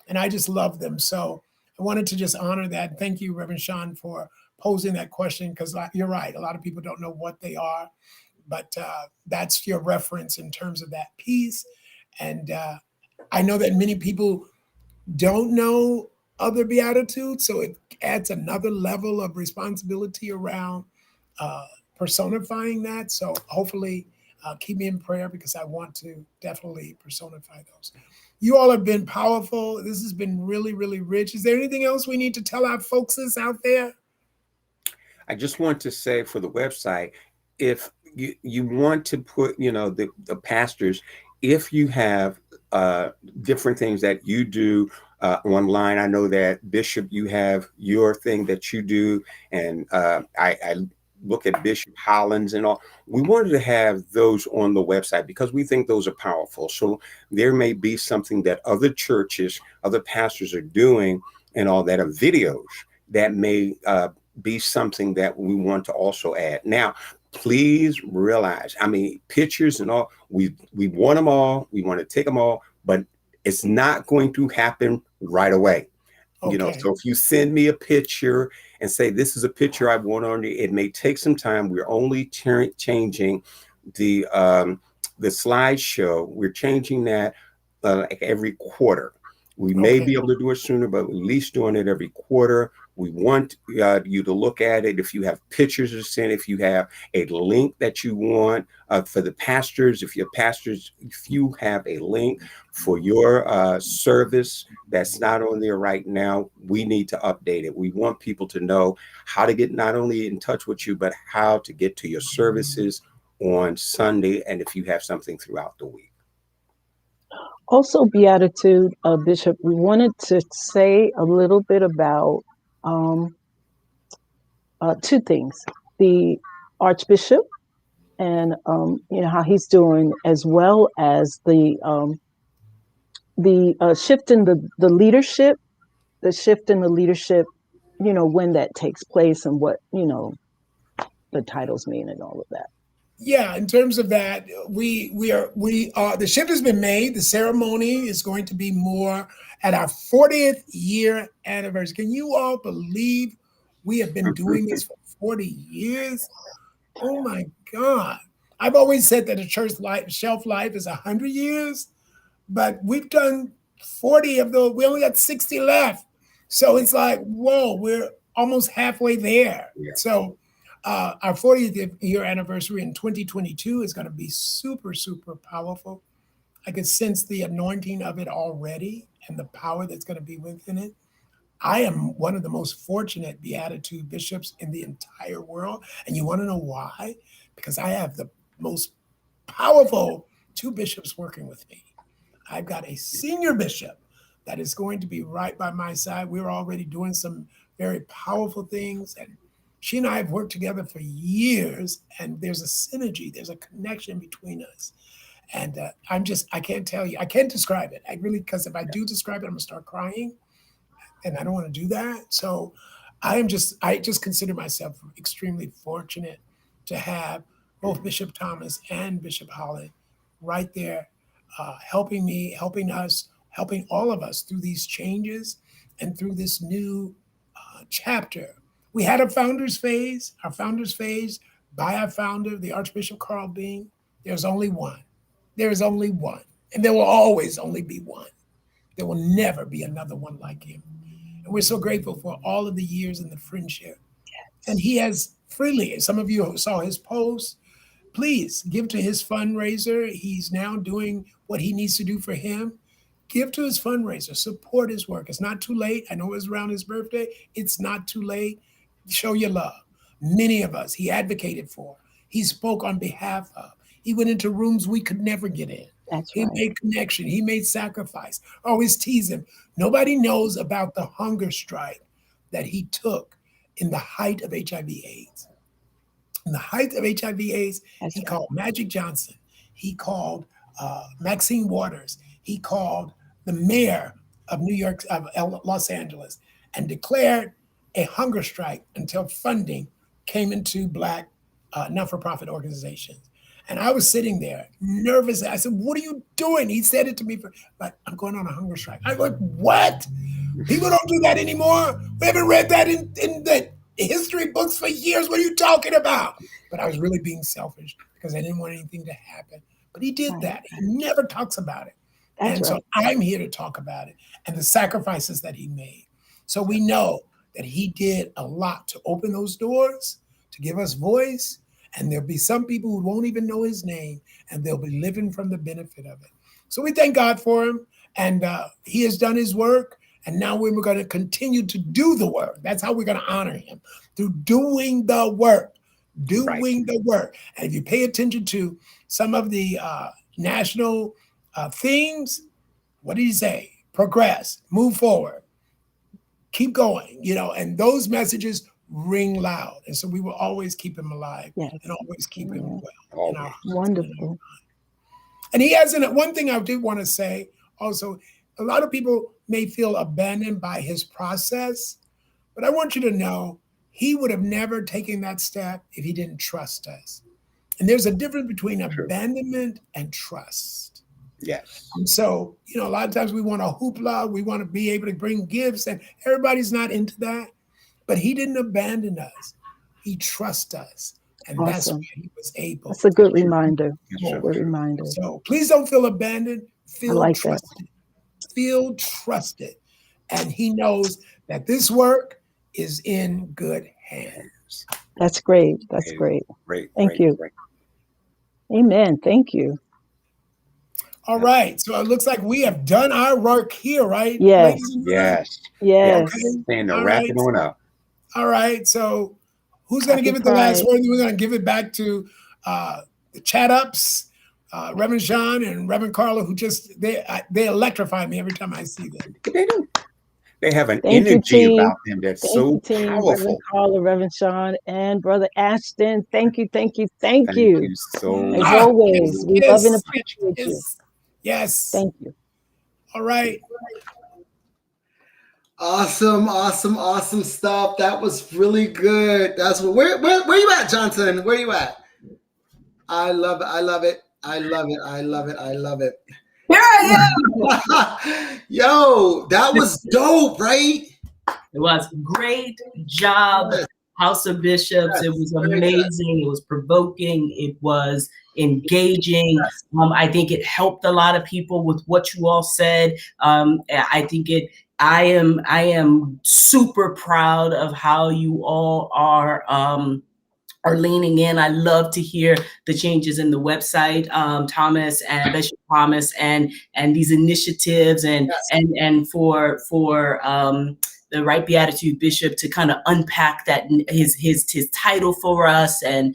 And I just love them. So I wanted to just honor that. Thank you, Reverend Sean, for posing that question, because you're right. A lot of people don't know what they are, but that's your reference in terms of that piece. And I know that many people don't know other Beatitudes, so it adds another level of responsibility around personifying that. So hopefully keep me in prayer, because I want to definitely personify those. You all have been powerful. This has been really, really rich. Is there anything else we need to tell our folks out there? I just want to say for the website, if you want to put, the pastors, if you have different things that you do online, I know that Bishop, you have your thing that you do, and I look at Bishop Holland's and all. We wanted to have those on the website because we think those are powerful. So there may be something that other churches, other pastors are doing and all that are videos that may be something that we want to also add. Now, please realize, pictures and all, we want them all, we want to take them all, but it's not going to happen right away. Okay. So if you send me a picture and say, this is a picture I want on it, it may take some time. We're only changing the slideshow. We're changing that like every quarter. We may be able to do it sooner, but at least doing it every quarter. We want you to look at it. If you have pictures to send, if you have a link that you want for the pastors, if you have a link for your service that's not on there right now, we need to update it. We want people to know how to get not only in touch with you, but how to get to your services on Sunday, and if you have something throughout the week. Also, Beatitude, Bishop, we wanted to say a little bit about two things: the Archbishop and how he's doing, as well as the shift in the leadership, when that takes place, and what the titles mean and all of that. Yeah, in terms of that, we are the shift has been made. The ceremony is going to be more at our 40th year anniversary. Can you all believe we have been doing this for 40 years? Oh my God. I've always said that a church shelf life is 100 years, but we've done 40 of those. We only got 60 left. So it's like, whoa, we're almost halfway there. Yeah. So our 40th year anniversary in 2022 is going to be super, super powerful. I can sense the anointing of it already and the power that's going to be within it. I am one of the most fortunate Beatitude bishops in the entire world. And you want to know why? Because I have the most powerful two bishops working with me. I've got a senior bishop that is going to be right by my side. We're already doing some very powerful things, and she and I have worked together for years, and there's a synergy, there's a connection between us. And I can't tell you, I can't describe it. Because if I do describe it, I'm gonna start crying, and I don't want to do that. So I just consider myself extremely fortunate to have both Bishop Thomas and Bishop Holland right there, helping me, helping us, helping all of us through these changes and through this new chapter. We had our founders phase by our founder, the Archbishop Carl Bean. There's only one. There is only one. And there will always only be one. There will never be another one like him. And we're so grateful for all of the years and the friendship. And he has freely, some of you saw his post, please give to his fundraiser. He's now doing what he needs to do for him. give to his fundraiser, support his work. It's not too late. I know it was around his birthday. It's not too late. Show your love. Many of us he advocated for. He spoke on behalf of. He went into rooms we could never get in. That's He right. made connection. He made sacrifice. Always tease him. Nobody knows about the hunger strike that he took in the height of HIV/AIDS. In the height of HIV/AIDS, That's he right. called Magic Johnson. He called Maxine Waters. He called the mayor of New York, of Los Angeles, and declared a hunger strike until funding came into Black not-for-profit organizations. And I was sitting there nervous. I said, "What are you doing?" He said it to me, like, "I'm going on a hunger strike." I was like, "What? People don't do that anymore. We haven't read that in the history books for years. What are you talking about?" But I was really being selfish because I didn't want anything to happen. But he did that. He never talks about it. That's And so I'm here to talk about it and the sacrifices that he made. So we know that he did a lot to open those doors, to give us voice. And there'll be some people who won't even know his name, and they'll be living from the benefit of it. So we thank God for him. And he has done his work. And now we're going to continue to do the work. That's how we're going to honor him, through doing the work. Doing the work. And if you pay attention to some of the national themes, what did he say? Progress, move forward, keep going, and those messages ring loud. And so we will always keep him alive and always keep him well. In our hearts. Wonderful. And he hasn't, one thing I did want to say also, a lot of people may feel abandoned by his process, but I want you to know he would have never taken that step if he didn't trust us. And there's a difference between abandonment and trust. Yes. And so, a lot of times we want a hoopla, we want to be able to bring gifts, and everybody's not into that. But he didn't abandon us. He trusts us. And that's why he was able. That's a good reminder. Yes, Good reminder. So please don't feel abandoned. Feel trusted. That. Feel trusted. And he knows that this work is in good hands. That's great. That's great. Great. Thank you. Amen. Thank you. All right. So it looks like we have done our work here, right? Yes. Yes. Yes. Okay. And wrap it on up. All right. So who's going to give it the last word? We're going to give it back to the chat ups, Reverend Sean and Reverend Carla, who they electrify me every time I see them. They do. They have an energy about them that's so powerful. Reverend Carla, Reverend Sean, and Brother Ashton. Thank you. Thank you so much. As always, we love and appreciate you. Yes. Thank you. All right. Awesome stuff. That was really good. That's where you at, Johnson? Where you at? I love it. Here I am. Yo, that was dope, right? It was. Great job, House of Bishops. Yes, it was amazing. It was provoking. It was engaging. I think it helped a lot of people with what you all said. I think I am super proud of how you all are leaning in. I love to hear the changes in the website, Thomas and Bishop Thomas, and these initiatives, and for the Right Beatitude Bishop to kind of unpack that his title for us, and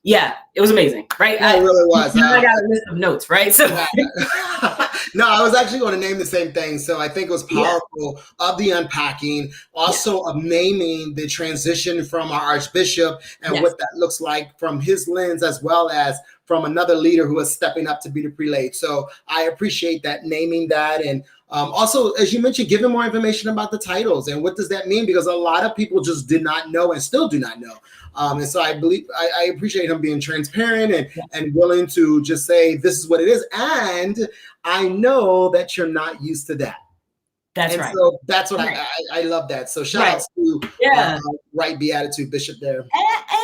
it was amazing, right? It really was. I got a list of notes, right? So no, I was actually going to name the same thing. So I think it was powerful of the unpacking, also of naming the transition from our Archbishop and what that looks like from his lens, as well as from another leader who is stepping up to be the prelate. So I appreciate that, naming that. And also, as you mentioned, giving more information about the titles and what does that mean? Because a lot of people just did not know and still do not know. And so I believe I appreciate him being transparent and willing to just say, this is what it is. And I know that you're not used to that. That's right. So that's what I love that. So shout out to Right Beatitude Bishop there.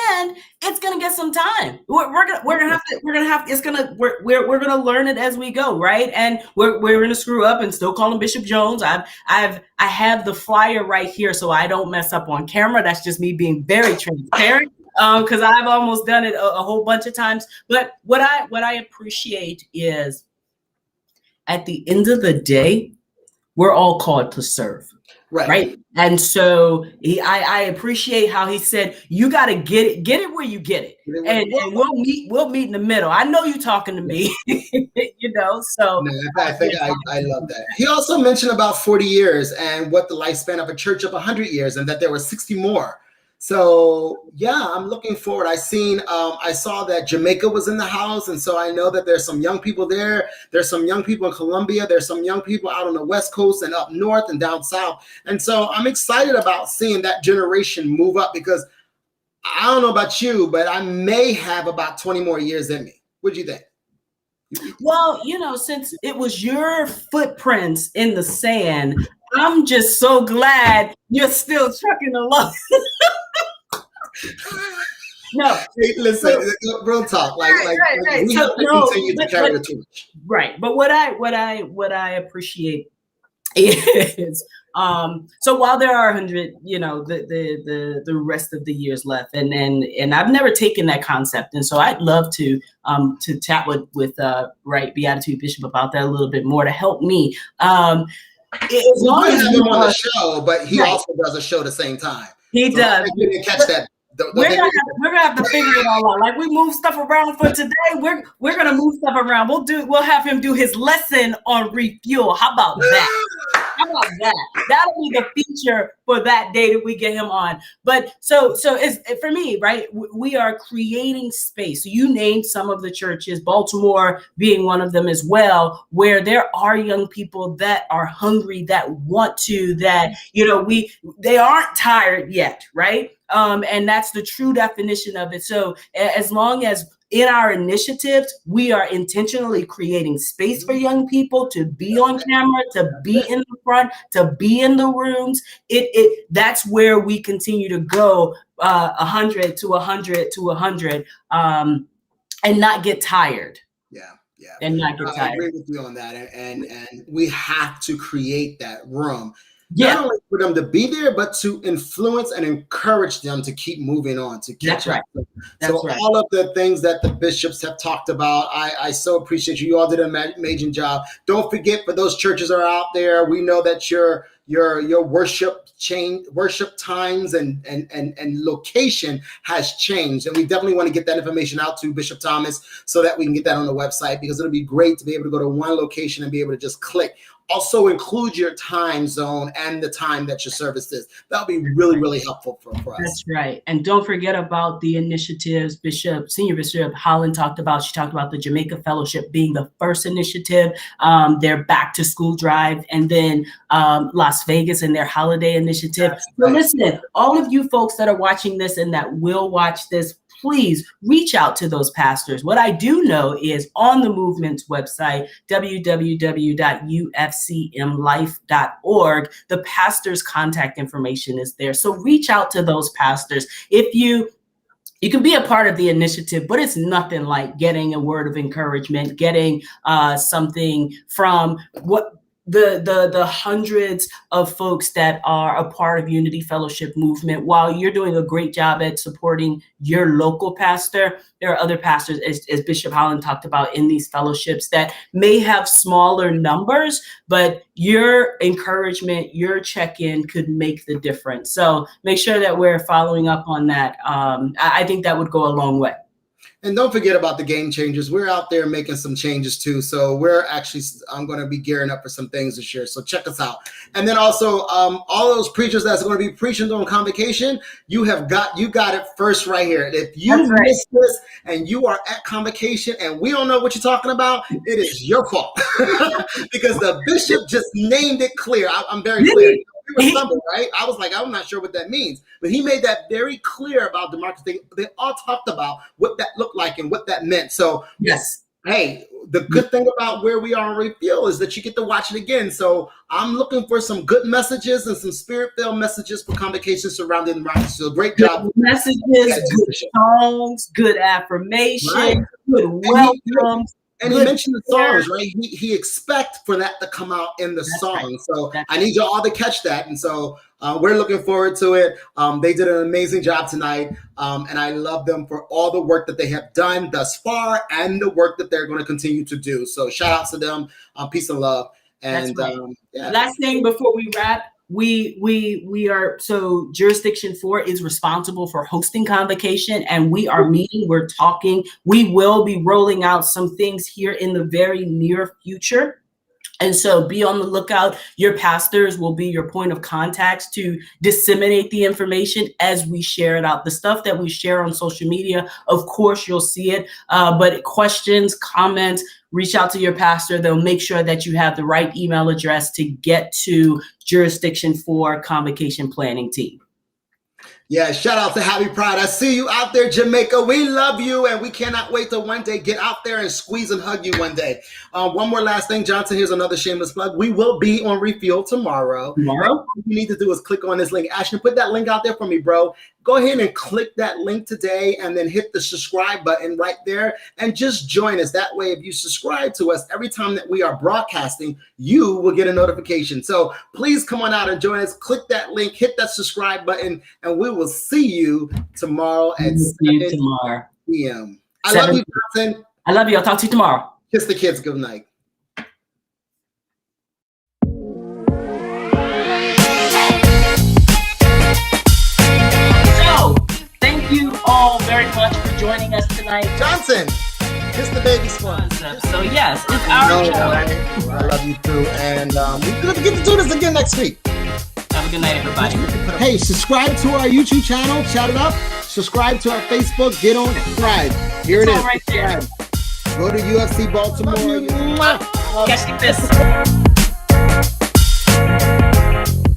And it's gonna get some time. We're gonna learn it as we go, right? And we're gonna screw up and still call him Bishop Jones. I have the flyer right here, so I don't mess up on camera. That's just me being very transparent. Because I've almost done it a whole bunch of times. But what I appreciate is, at the end of the day, we're all called to serve. Right. And so I appreciate how he said, you got to get it where you get it. And we'll meet in the middle. I know you're talking to me, you know, so. No, I love that. He also mentioned about 40 years and what the lifespan of a church of 100 years and that there were 60 more. So yeah, I'm looking forward. I saw that Jamaica was in the house, and so I know that there's some young people there. There's some young people in Colombia. There's some young people out on the West Coast and up north and down south. And so I'm excited about seeing that generation move up, because I don't know about you, but I may have about 20 more years in me. What do you think? Well, you know, since it was your footprints in the sand, I'm just so glad you're still trucking along. No, hey, listen, real talk. Like we have to continue to carry the torch. Right, but what I appreciate is so while there are 100, you know, the rest of the years left, and I've never taken that concept, and so I'd love to chat with Beatitude Bishop about that a little bit more to help me. As long as him on the show, but he also does a show at the same time. He does. You didn't catch that. We're gonna have to figure it all out. Like we move stuff around for today. We're gonna move stuff around. We'll have him do his lesson on refuel. How about that? How about that? That'll be the feature for that day that we get him on. But so it's for me, right? We are creating space. So you named some of the churches, Baltimore being one of them as well, where there are young people that are hungry, that want to, that, you know, they aren't tired yet, right? And that's the true definition of it. So as long as in our initiatives, we are intentionally creating space for young people to be on camera, to be in the front, to be in the rooms, that's where we continue to go 100 to 100 to 100 and not get tired. Yeah. And not get tired. I agree with you on that. And we have to create that room. Yeah. Not only for them to be there, but to influence and encourage them to keep moving on, to catch up. So all of the things that the bishops have talked about, I so appreciate you. You all did an amazing job. Don't forget, for those churches that are out there, we know that your worship times and location has changed, and we definitely want to get that information out to Bishop Thomas so that we can get that on the website, because it'll be great to be able to go to one location and be able to just click. Also include your time zone and the time that your service is. That'll be really, really helpful for us. That's right. And don't forget about the initiatives Senior Bishop Holland talked about. She talked about the Jamaica Fellowship being the first initiative, their back to school drive, and then Las Vegas and their holiday initiative. So listen, all of you folks that are watching this and that will watch this, please reach out to those pastors. What I do know is on the movement's website, www.ufcmlife.org, the pastor's contact information is there. So reach out to those pastors. If you can be a part of the initiative, but it's nothing like getting a word of encouragement, getting something from the hundreds of folks that are a part of Unity Fellowship movement. While you're doing a great job at supporting your local pastor, there are other pastors, as Bishop Holland talked about, in these fellowships that may have smaller numbers, but your encouragement, your check-in could make the difference. So make sure that we're following up on that. I think that would go a long way. And don't forget about the game changers. We're out there making some changes too. So I'm going to be gearing up for some things this year. So check us out. And then also all those preachers that's going to be preaching on Convocation, you got it first right here. If you miss this and you are at Convocation and we don't know what you're talking about, it is your fault because the bishop just named it clear. I'm very clear. We were something, right? I was like, I'm not sure what that means, but he made that very clear about democracy. They all talked about what that looked like and what that meant. So yes, hey, the good thing about where we are on Refuel is that you get to watch it again. So I'm looking for some good messages and some spirit-filled messages for Convocation surrounding democracy. So great job. Good messages, good songs, good affirmation, good welcomes. And he mentioned the songs, right? He expect for that to come out in the song. Right. So I need you all to catch that. And so we're looking forward to it. They did an amazing job tonight. And I love them for all the work that they have done thus far and the work that they're going to continue to do. So shout out to them. Peace and love. And right. Last thing before we wrap. We are, so Jurisdiction 4 is responsible for hosting Convocation, and we are meeting, we're talking, we will be rolling out some things here in the very near future. And so be on the lookout. Your pastors will be your point of contacts to disseminate the information as we share it out. The stuff that we share on social media, of course, you'll see it. But questions, comments, reach out to your pastor. They'll make sure that you have the right email address to get to Jurisdiction 4 Convocation Planning Team. Yeah, shout out to Happy Pride. I see you out there, Jamaica. We love you, and we cannot wait to one day get out there and squeeze and hug you one day. One more last thing, Johnson. Here's another shameless plug. We will be on Refuel tomorrow. All you need to do is click on this link. Ashton, put that link out there for me, bro. Go ahead and click that link today and then hit the subscribe button right there and just join us. That way, if you subscribe to us, every time that we are broadcasting, you will get a notification. So please come on out and join us. Click that link, hit that subscribe button, and we will see you tomorrow at 7 p.m. I love you, Johnson. I love you. I'll talk to you tomorrow. Kiss the kids. Good night. Thank you all very much for joining us tonight. Johnson, kiss the baby squad. So yes, it's our show. I love you too. And we're going to get to do this again next week. Have a good night, everybody. Hey, subscribe to our YouTube channel. Shout it up. Subscribe to our Facebook. Get on subscribe. Here it is. Right there. Go to UFC Baltimore. Catch the fist.